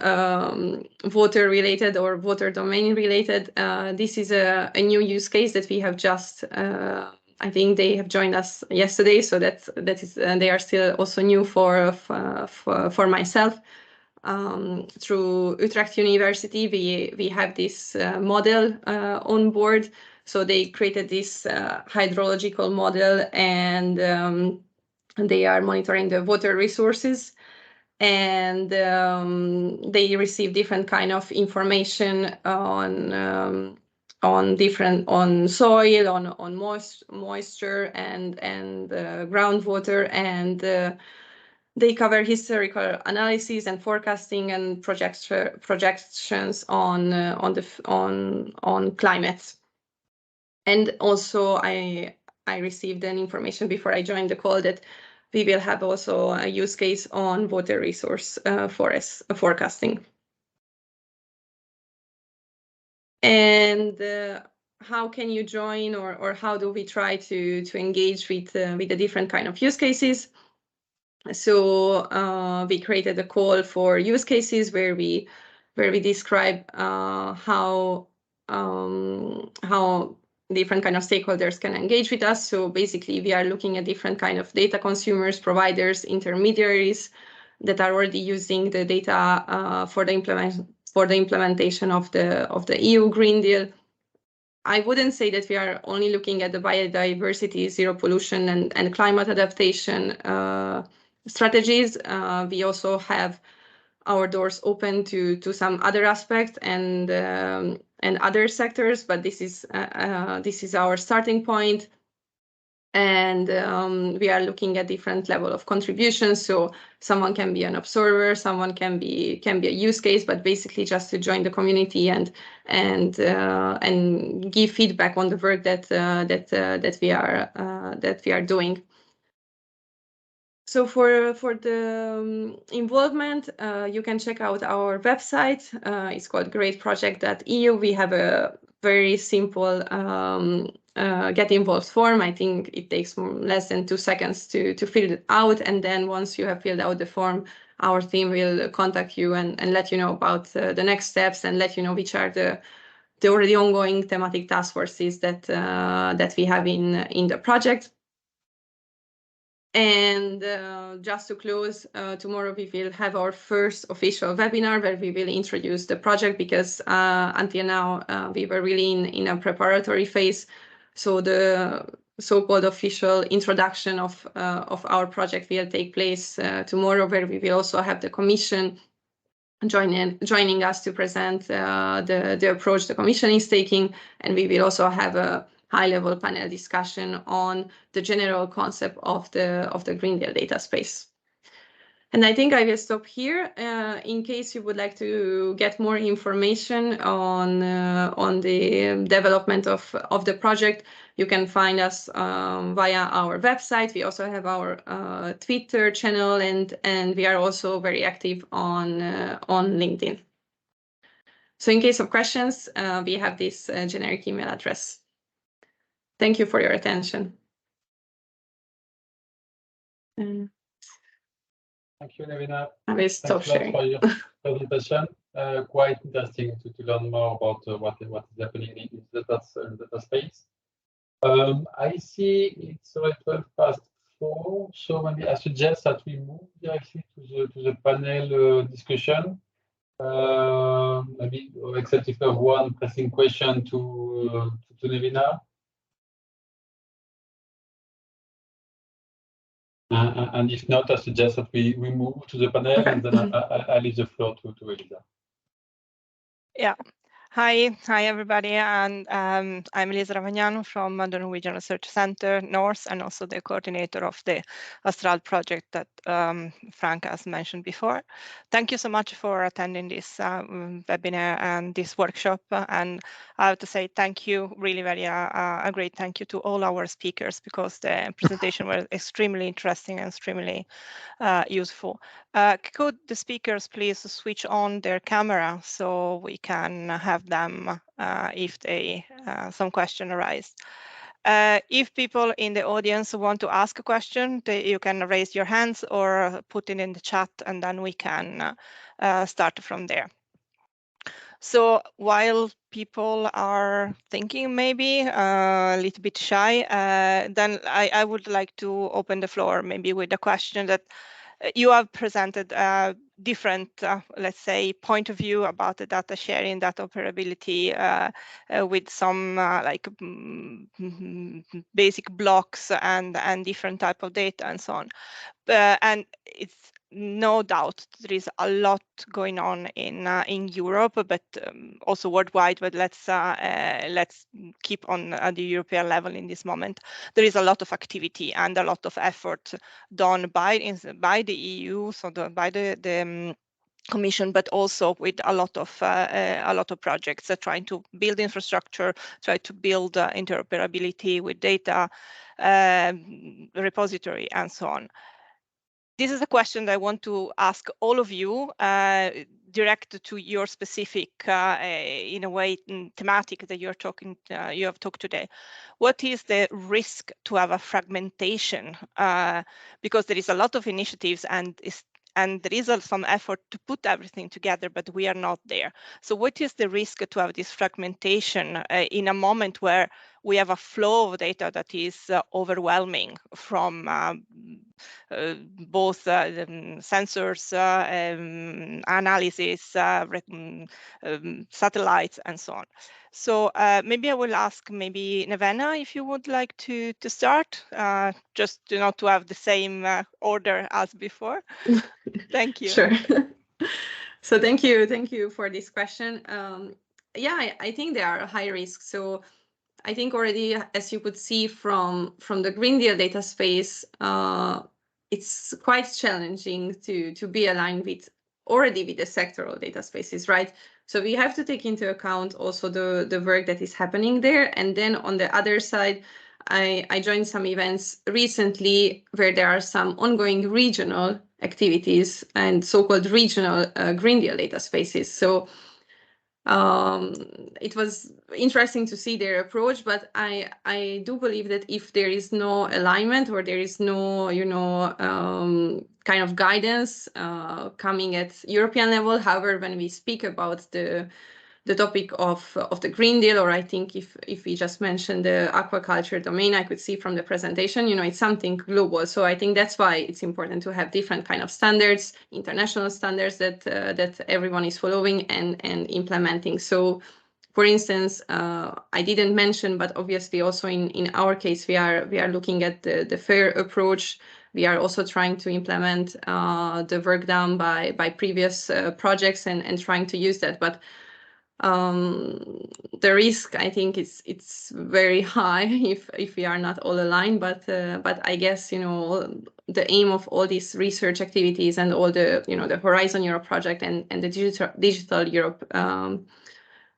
water related or water domain related. This is a new use case that we have just, I think they have joined us yesterday, so that is they are still also new for myself. Through Utrecht University, we have this model on board. So they created this hydrological model, and they are monitoring the water resources, and they receive different kind of information on soil, on moisture and groundwater, and they cover historical analysis and forecasting and projections on climate. And also I received an information before I joined the call that we will have also a use case on water resource forest forecasting. And how can you join, or how do we try to engage with the different kind of use cases? So we created a call for use cases where we different kind of stakeholders can engage with us. So basically, we are looking at different kind of data consumers, providers, intermediaries that are already using the data for the implementation of the EU Green Deal. I wouldn't say that we are only looking at the biodiversity, zero pollution, and climate adaptation strategies. We also have our doors open to some other aspects and other sectors, but this is our starting point. And we are looking at different level of contributions. So someone can be an observer, someone can be a use case, but basically just to join the community and give feedback on the work that we are doing. So for the involvement, you can check out our website. It's called greatproject.eu. We have a very simple get involved form. I think it takes less than 2 seconds to fill it out. And then once you have filled out the form, our team will contact you and let you know about the next steps and let you know which are the already ongoing thematic task forces that we have in the project. And just to close, tomorrow we will have our first official webinar where we will introduce the project, because until now we were really in a preparatory phase. So the so-called official introduction of our project will take place tomorrow, where we will also have the Commission joining us to present the approach the Commission is taking, and we will also have a high-level panel discussion on the general concept of the Green Deal data space. And I think I will stop here. In case you would like to get more information on the development of the project, you can find us via our website. We also have our Twitter channel, and we are also very active on LinkedIn. So in case of questions, we have this generic email address. Thank you for your attention. Thank you, Nevena. I will stop sharing. For your presentation. Quite interesting to learn more about what is happening in the data space. I see it's already 4:12, so maybe I suggest that we move directly to the panel discussion. Maybe except if you have one pressing question to Nevena. And if not, I suggest that we move to the panel, okay. And then I leave the floor to Elisa. Yeah. Hi everybody, and I'm Elisa Ravagnan from the Norwegian Research Center North, and also the coordinator of the ASTRAL project that Franck has mentioned before. Thank you so much for attending this webinar and this workshop, and I have to say thank you, really a great thank you to all our speakers, because the presentation was extremely interesting and extremely useful. Could the speakers please switch on their camera so we can have them if some question arise. If people in the audience want to ask a question, you can raise your hands or put it in the chat, and then we can start from there. So while people are thinking maybe a little bit shy, then I would like to open the floor maybe with a question that you have presented different, let's say, point of view about the data sharing, data operability with some like basic blocks and different type of data and so on. And it's no doubt there is a lot going on in Europe, but also worldwide. But let's keep on at the European level in this moment. There is a lot of activity and a lot of effort done by the EU, so by the Commission, but also with a lot of projects trying to build infrastructure, try to build interoperability with data repository and so on. This is a question that I want to ask all of you, directed to your specific, in a way, thematic that you have talked today. What is the risk to have a fragmentation? Because there is a lot of initiatives and there is some effort to put everything together, but we are not there. So what is the risk to have this fragmentation in a moment where we have a flow of data that is overwhelming from both sensors, analysis, satellites, and so on. So maybe I will ask maybe Nevena if you would like to start, just to have the same order as before. Thank you. Sure. So thank you for this question. Yeah, I think they are high risk. So I think already, as you could see from the Green Deal data space, it's quite challenging to be aligned with the sectoral data spaces, right? So we have to take into account also the work that is happening there. And then on the other side, I joined some events recently where there are some ongoing regional activities and so-called regional Green Deal data spaces. So it was interesting to see their approach, but I do believe that if there is no alignment or there is no, kind of guidance coming at European level, however, when we speak about the topic of the Green Deal, or I think if we just mention the aquaculture domain, I could see from the presentation, it's something global. So I think that's why it's important to have different kind of standards, international standards that everyone is following and implementing. So, for instance, I didn't mention, but obviously also in our case, we are looking at the FAIR approach. We are also trying to implement the work done by previous projects and trying to use that, but the risk, I think, it's very high if we are not all aligned. But I guess the aim of all these research activities and all the the Horizon Europe project and the Digital Europe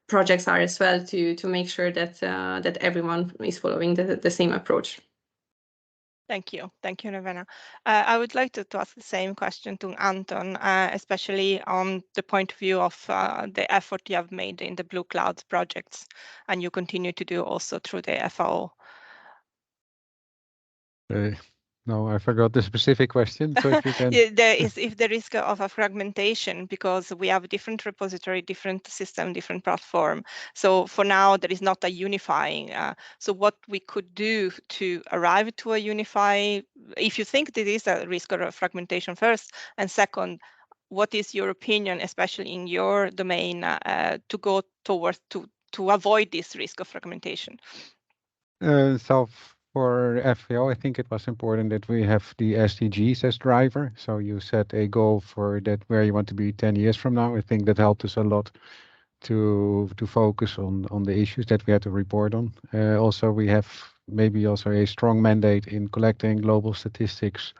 projects are as well to make sure that everyone is following the same approach. Thank you, Nevena. I would like to ask the same question to Anton, especially on the point of view of the effort you have made in the BlueCloud projects, and you continue to do also through the FAO. No, I forgot the specific question. So if you can... if the risk of a fragmentation, because we have different repository, different system, different platform. So for now, there is not a unifying. So what we could do to arrive to a unify, if you think there is a risk of fragmentation first, and second, what is your opinion, especially in your domain, to go towards to avoid this risk of fragmentation? So for FAO, I think it was important that we have the SDGs as driver. So you set a goal for that where you want to be 10 years from now. I think that helped us a lot to focus on the issues that we had to report on. Also, we have maybe also a strong mandate in collecting global statistics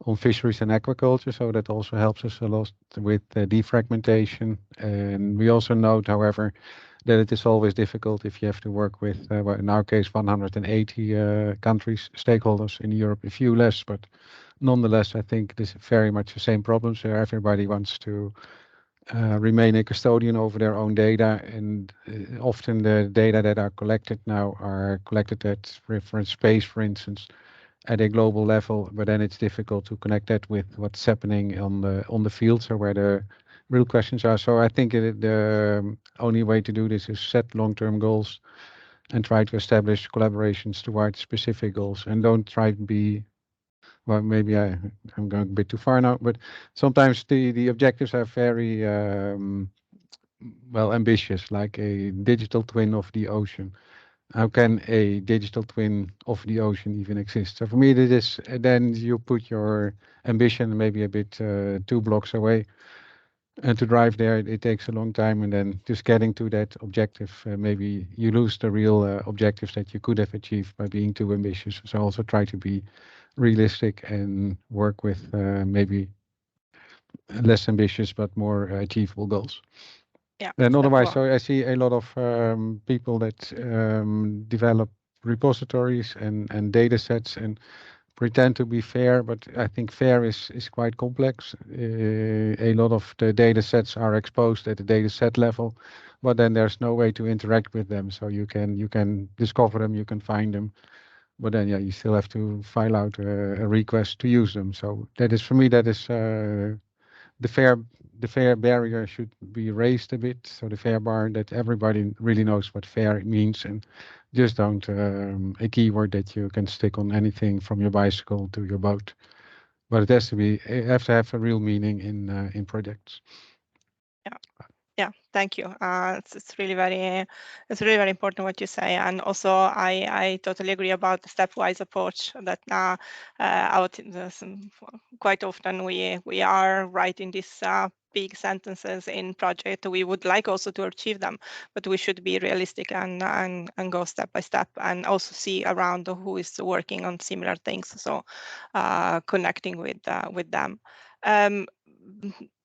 on fisheries and aquaculture. So that also helps us a lot with defragmentation. And we also note, however, that it is always difficult if you have to work with, well, in our case, 180 countries, stakeholders in Europe, a few less, but nonetheless, I think this is very much the same problem. So everybody wants to remain a custodian over their own data, and often the data that are collected now are collected at reference space, for instance, at a global level, but then it's difficult to connect that with what's happening on the field, so where the real questions are. So I think the only way to do this is set long-term goals and try to establish collaborations towards specific goals, and don't try to be, well, maybe I'm going a bit too far now, but sometimes the objectives are very well ambitious, like a digital twin of the ocean. How can a digital twin of the ocean even exist? So for me, it is, then you put your ambition maybe a bit 2 blocks away. And to drive there, it takes a long time. And then just getting to that objective, maybe you lose the real objectives that you could have achieved by being too ambitious. So also try to be realistic and work with maybe less ambitious but more achievable goals. Yeah. And otherwise, so I see a lot of people that develop repositories and data sets and pretend to be fair, but I think fair is quite complex. A lot of the data sets are exposed at the data set level, but then there's no way to interact with them. So you can discover them, you can find them, but then yeah, you still have to file out a request to use them. So that is, for me, that is the fair barrier should be raised a bit. So the fair bar, that everybody really knows what fair means, and Just don't a keyword that you can stick on anything from your bicycle to your boat, but it has to be have a real meaning in projects. Yeah, thank you. It's really very important what you say, and also I totally agree about the stepwise approach that quite often we are writing these big sentences in project. We would like also to achieve them, but we should be realistic and go step by step, and also see around who is working on similar things. So connecting with them.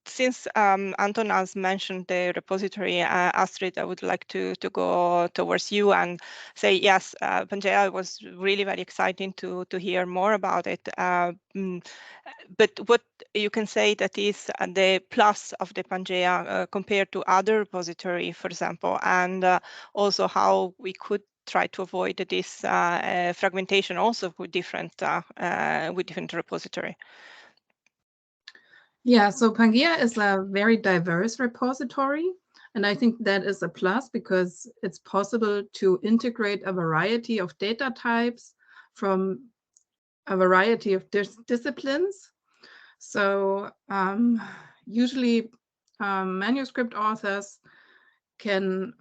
Since Anton has mentioned the repository, Astrid, I would like to go towards you and say, yes, PANGAEA was really very exciting to hear more about it. But what you can say that is the plus of the PANGAEA compared to other repository, for example, and also how we could try to avoid this fragmentation also with different repository. Yeah, so PANGAEA is a very diverse repository, and I think that is a plus because it's possible to integrate a variety of data types from a variety of disciplines. So usually manuscript authors can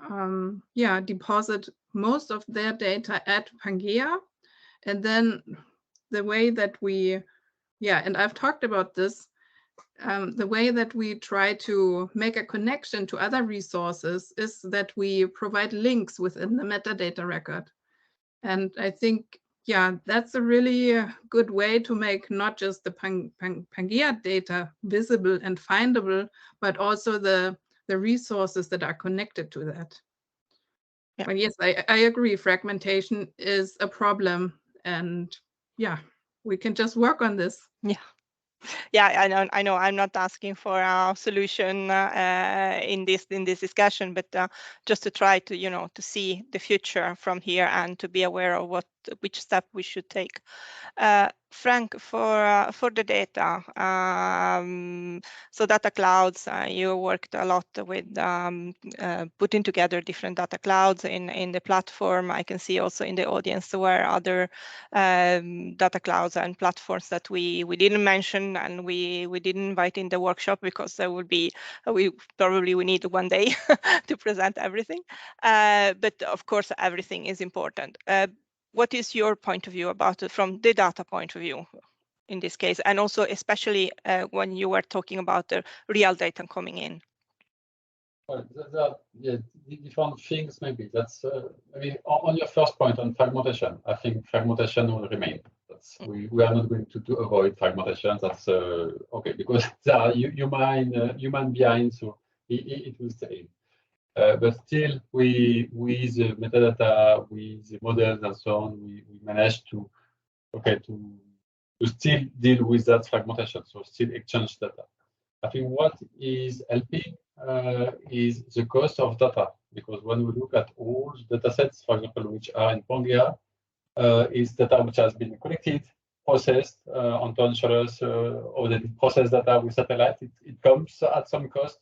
deposit most of their data at PANGAEA, and then the way that we, and I've talked about this, the way that we try to make a connection to other resources is that we provide links within the metadata record. And I think, that's a really good way to make not just the PANGAEA data visible and findable, but also the resources that are connected to that. Yeah. But yes, I agree, fragmentation is a problem, and we can just work on this. Yeah, I know. I'm not asking for a solution in this discussion, but just to try to to see the future from here and to be aware of which step we should take. Franck, for the data, so data clouds, you worked a lot with putting together different data clouds in the platform. I can see also in the audience there were other data clouds and platforms that we didn't mention and we didn't invite in the workshop because there would be we need one day to present everything. But of course, everything is important. What is your point of view about it from the data point of view in this case, and also especially when you were talking about the real data coming in? Well, different things maybe. That's on your first point on fragmentation. I think fragmentation will remain. We are not going to avoid fragmentation. That's okay, because there are human behind, so it will stay. But still, with the metadata, with the models and so on, we managed to still deal with that fragmentation. So still exchange data. I think what is helping is the cost of data, because when we look at all the data sets, for example, which are in PANGAEA, is data which has been collected, processed. Anton showed us already processed data with satellite. It comes at some cost,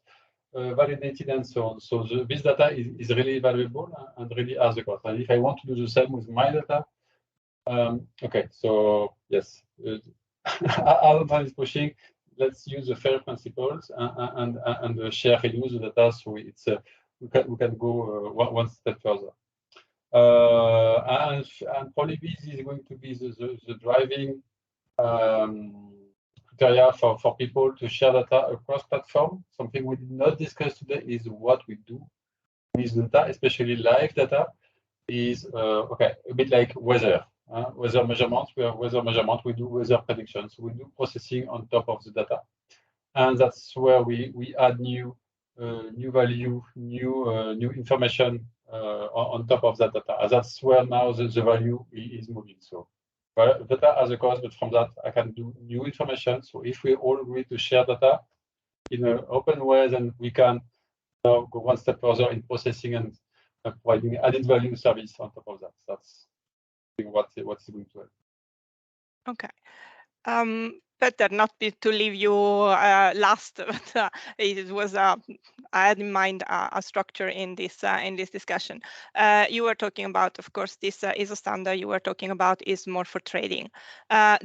validated and so on. So this data is really valuable and really has a cost. And if I want to do the same with my data, so yes, Anton is pushing. Let's use the FAIR principles and share reuse the data, so it's we can go one step further. And probably this is going to be the driving criteria for people to share data across platform. Something we did not discuss today is what we do with data, especially live data, is a bit like weather. Weather measurements, we do weather predictions, we do processing on top of the data, and that's where we add new value, new information on top of that data. And that's where now the value is moving. So data has a cost, but from that I can do new information. So if we all agree to share data in an open way, then we can now go one step further in processing and providing added value service on top of that. That's what's going to help. Okay. Better not to leave you last, but it was I had in mind a structure in this discussion. You were talking about, of course, this ISO standard you were talking about is more for trading.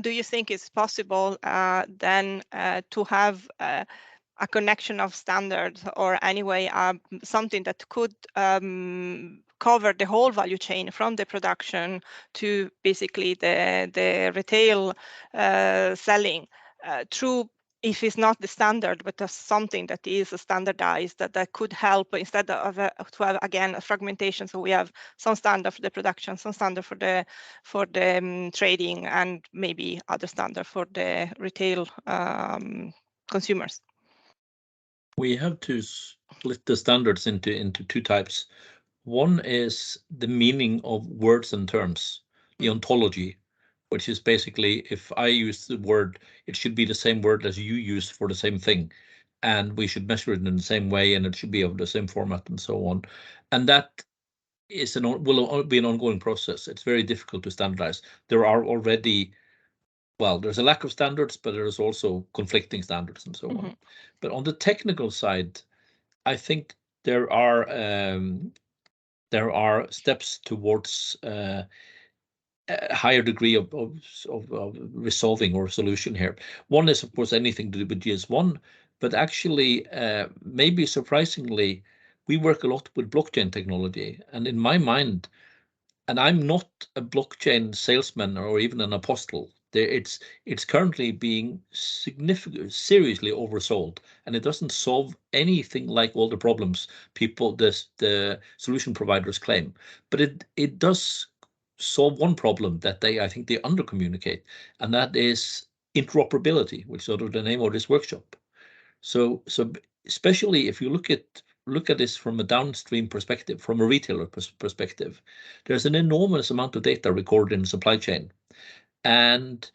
Do you think it's possible then to have a connection of standards, or anyway something that could cover the whole value chain from the production to basically the retail selling through, if it's not the standard, but something that is standardized that could help, instead of to have again a fragmentation. So we have some standard for the production, some standard for the trading, and maybe other standard for the retail consumers. We have to split the standards into two types. One is the meaning of words and terms, the ontology, which is basically, if I use the word, it should be the same word as you use for the same thing, and we should measure it in the same way, and it should be of the same format and so on. And that is will be an ongoing process. It's very difficult to standardize. There are already, well, there's a lack of standards, but there's also conflicting standards and so on. But on the technical side, I think there are steps towards a higher degree of resolving or solution here. One is, of course, anything to do with GS1, but actually, maybe surprisingly, we work a lot with blockchain technology. And in my mind, and I'm not a blockchain salesman or even an apostle, it's currently being seriously oversold, and it doesn't solve anything like all the problems the solution providers claim. But it does solve one problem that I think they undercommunicate, and that is interoperability, which is sort of the name of this workshop. So especially if you look at this from a downstream perspective, from a retailer perspective, there's an enormous amount of data recorded in the supply chain. And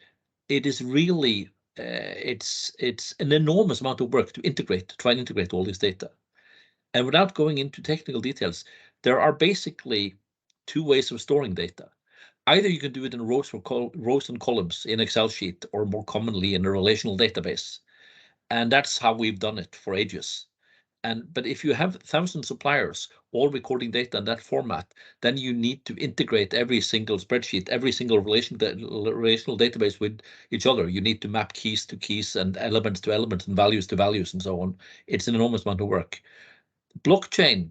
it is really, it's an enormous amount of work to try and integrate all this data. And without going into technical details, there are basically two ways of storing data. Either you can do it in rows and columns in Excel sheet, or more commonly in a relational database. And that's how we've done it for ages. But if you have 1,000 suppliers all recording data in that format, then you need to integrate every single spreadsheet, every single relational database with each other. You need to map keys to keys and elements to elements and values to values and so on. It's an enormous amount of work. Blockchain,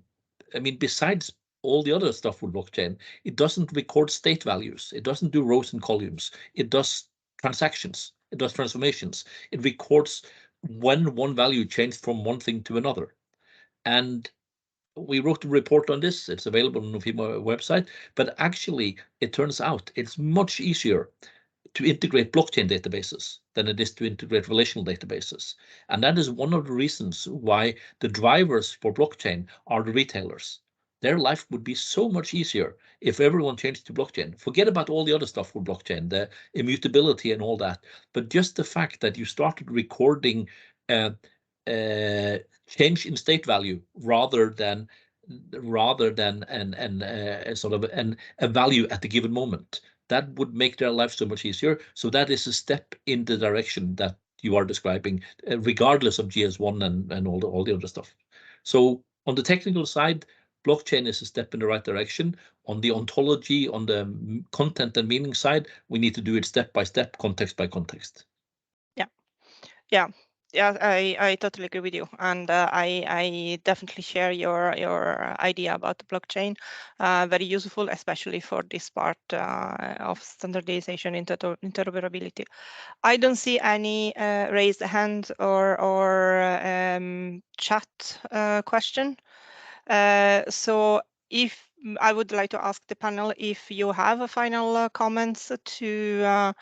I mean, besides all the other stuff with blockchain, it doesn't record state values. It doesn't do rows and columns. It does transactions. It does transformations. It records when one value changed from one thing to another. And we wrote a report on this. It's available on the Nofima website. But actually, it turns out it's much easier to integrate blockchain databases than it is to integrate relational databases. And that is one of the reasons why the drivers for blockchain are the retailers. Their life would be so much easier if everyone changed to blockchain. Forget about all the other stuff with blockchain, the immutability and all that. But just the fact that you started recording change in state value rather than a value at the given moment, that would make their life so much easier. So that is a step in the direction that you are describing, regardless of GS1 and all the other stuff. So on the technical side, blockchain is a step in the right direction. On the ontology, on the content and meaning side, we need to do it step by step, context by context. Yeah, I totally agree with you, and I definitely share your idea about the blockchain. Very useful, especially for this part of standardization, interoperability. I don't see any raised hand or chat question. So if I would like to ask the panel if you have a final comments to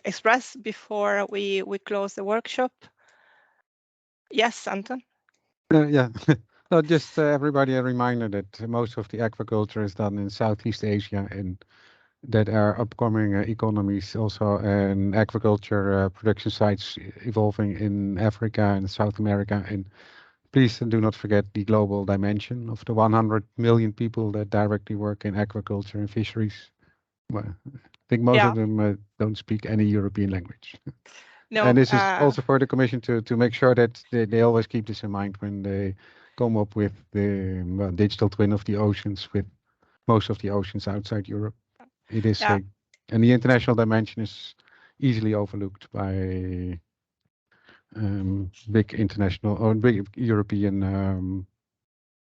express before we close the workshop. Yes, Anton? Yeah, so just everybody a reminder that most of the aquaculture is done in Southeast Asia, and that are upcoming economies also, and aquaculture production sites evolving in Africa and South America. And please do not forget the global dimension of the 100 million people that directly work in aquaculture and fisheries. Well, I think most of them don't speak any European language. No, and this is also for the Commission to make sure that they always keep this in mind when they come up with the digital twin of the oceans, with most of the oceans outside Europe. It is, Yeah. and the international dimension is easily overlooked by big international or big European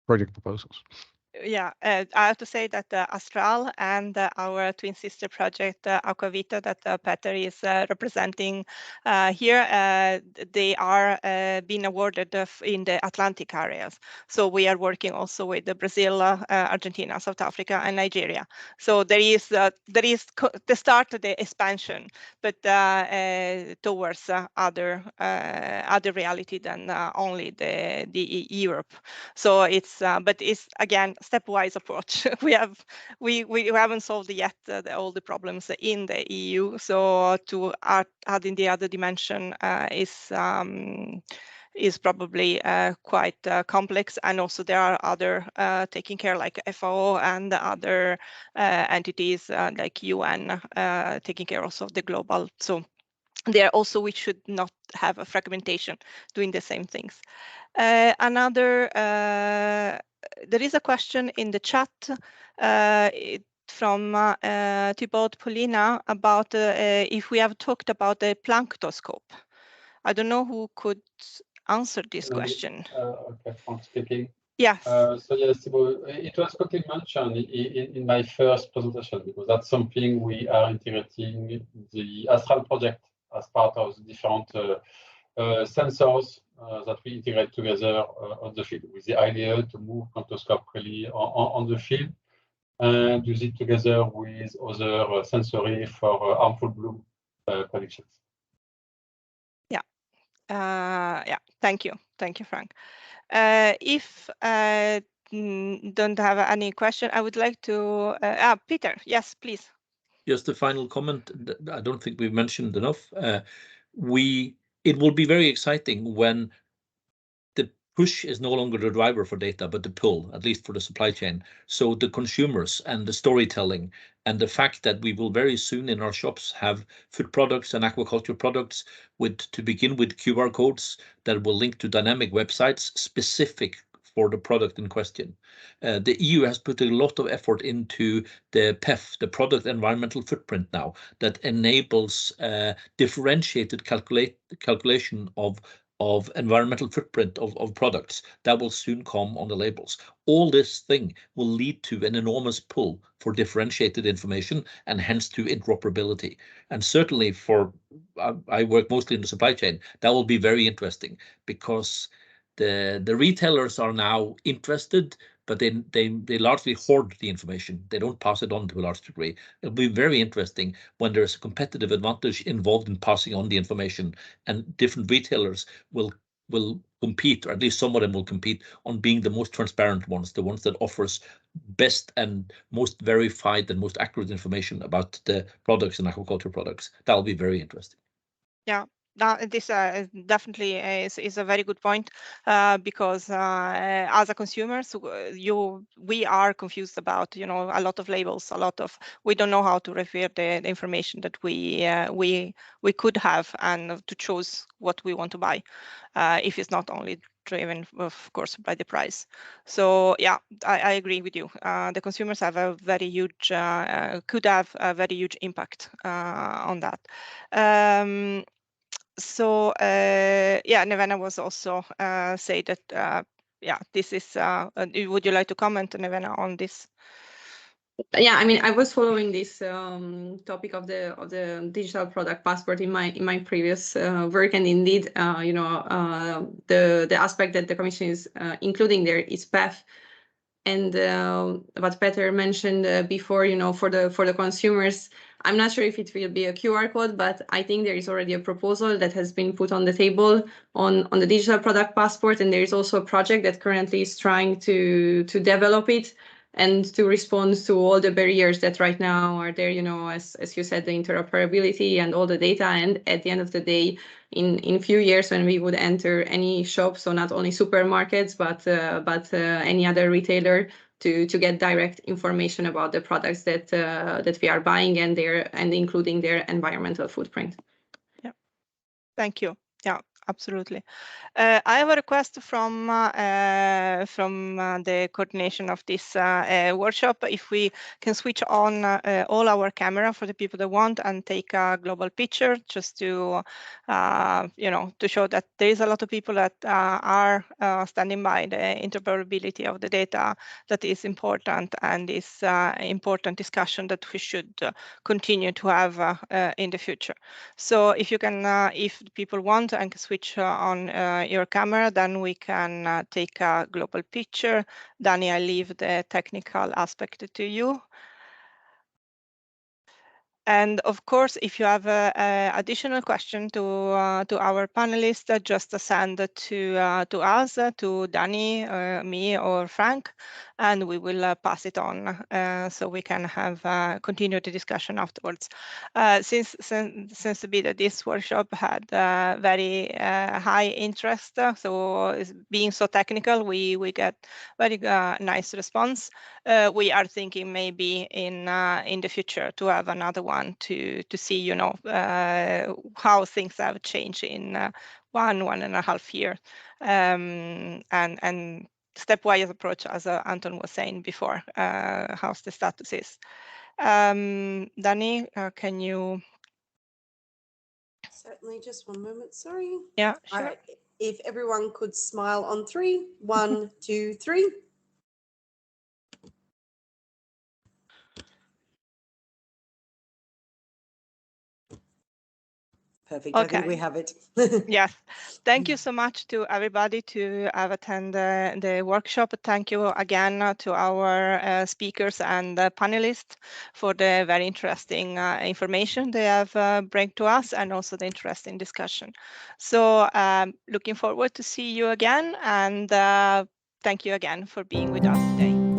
project proposals. Yeah, I have to say that ASTRAL and our twin sister project Aquaculture that Peter is representing here, they are being awarded in the Atlantic areas. So we are working also with Brazil, Argentina, South Africa, and Nigeria. So there is the start of the expansion, but towards other reality than only the Europe. So it's but it's again stepwise approach. we haven't solved yet all the problems in the EU. So to add in the other dimension is probably quite complex, and also there are other taking care like FAO and other entities like UN taking care also of the global. So there also we should not have a fragmentation doing the same things. There is a question in the chat from Thibaut Paulina about if we have talked about the planktoscope. I don't know who could answer this question. Okay, Franck speaking. Yes. So yes, it was quickly mentioned in my first presentation, because that's something we are integrating the ASTRAL project as part of the different sensors that we integrate together on the field, with the idea to move planktoscope really on the field and use it together with other sensory for harmful bloom predictions. Yeah, thank you, Franck. If don't have any question, I would like to Peter, yes, please. Just a final comment. I don't think we've mentioned enough. It will be very exciting when the push is no longer the driver for data, but the pull, at least for the supply chain. So the consumers and the storytelling, and the fact that we will very soon in our shops have food products and aquaculture products to begin with QR codes that will link to dynamic websites specific for the product in question. The EU has put a lot of effort into the PEF, the product environmental footprint now, that enables differentiated calculation of environmental footprint of products that will soon come on the labels. All this thing will lead to an enormous pull for differentiated information and hence to interoperability. And certainly I work mostly in the supply chain, that will be very interesting, because the retailers are now interested, but they largely hoard the information. They don't pass it on to a large degree. It'll be very interesting when there's a competitive advantage involved in passing on the information, and different retailers will compete, or at least some of them will compete on being the most transparent ones, the ones that offers best and most verified and most accurate information about the products and aquaculture products. That will be very interesting. Yeah. This definitely is a very good point, because as a consumers, we are confused about a lot of labels, we don't know how to refer the information that we could have, and to choose what we want to buy, if it's not only driven, of course, by the price. So yeah, I agree with you. The consumers have a very huge, could have a very huge impact on that. So yeah, Nevena was also say that yeah, this is. Would you like to comment, Nevena, on this? Yeah, I mean, I was following this topic of the digital product passport in my previous work, and indeed, the aspect that the Commission is including there is PEF, and what Peter mentioned before, for the consumers. I'm not sure if it will be a QR code, but I think there is already a proposal that has been put on the table on the digital product passport, and there is also a project that currently is trying to develop it and to respond to all the barriers that right now are there, as you said, the interoperability and all the data. And at the end of the day, in few years, when we would enter any shop, so not only supermarkets, but any other retailer, to get direct information about the products that we are buying and including their environmental footprint. Yeah. Thank you. Yeah, absolutely. I have a request from the coordination of this workshop. If we can switch on all our camera for the people that want and take a global picture, just to to show that there is a lot of people that are standing by the interoperability of the data that is important, and is important discussion that we should continue to have in the future. So if you can, if people want and can switch on your camera, then we can take a global picture. Danny, I leave the technical aspect to you. And of course, if you have additional question to our panelists, just send to us, to Danny, me, or Frank, and we will pass it on so we can have continue the discussion afterwards. Since this workshop had very high interest, so being so technical, we get very nice response. We are thinking maybe in the future to have another one to see, how things have changed in 1.5 years, and stepwise approach, as Anton was saying before, how the status is. Danny, can you? Certainly, just one moment, sorry. Yeah, sure. All right. If everyone could smile on 3. 1, 2, 3. Perfect. Okay. I think we have it. Yes. Thank you so much to everybody to have attended the workshop. Thank you again to our speakers and panelists for the very interesting information they have bring to us, and also the interesting discussion. So looking forward to see you again, and thank you again for being with us today.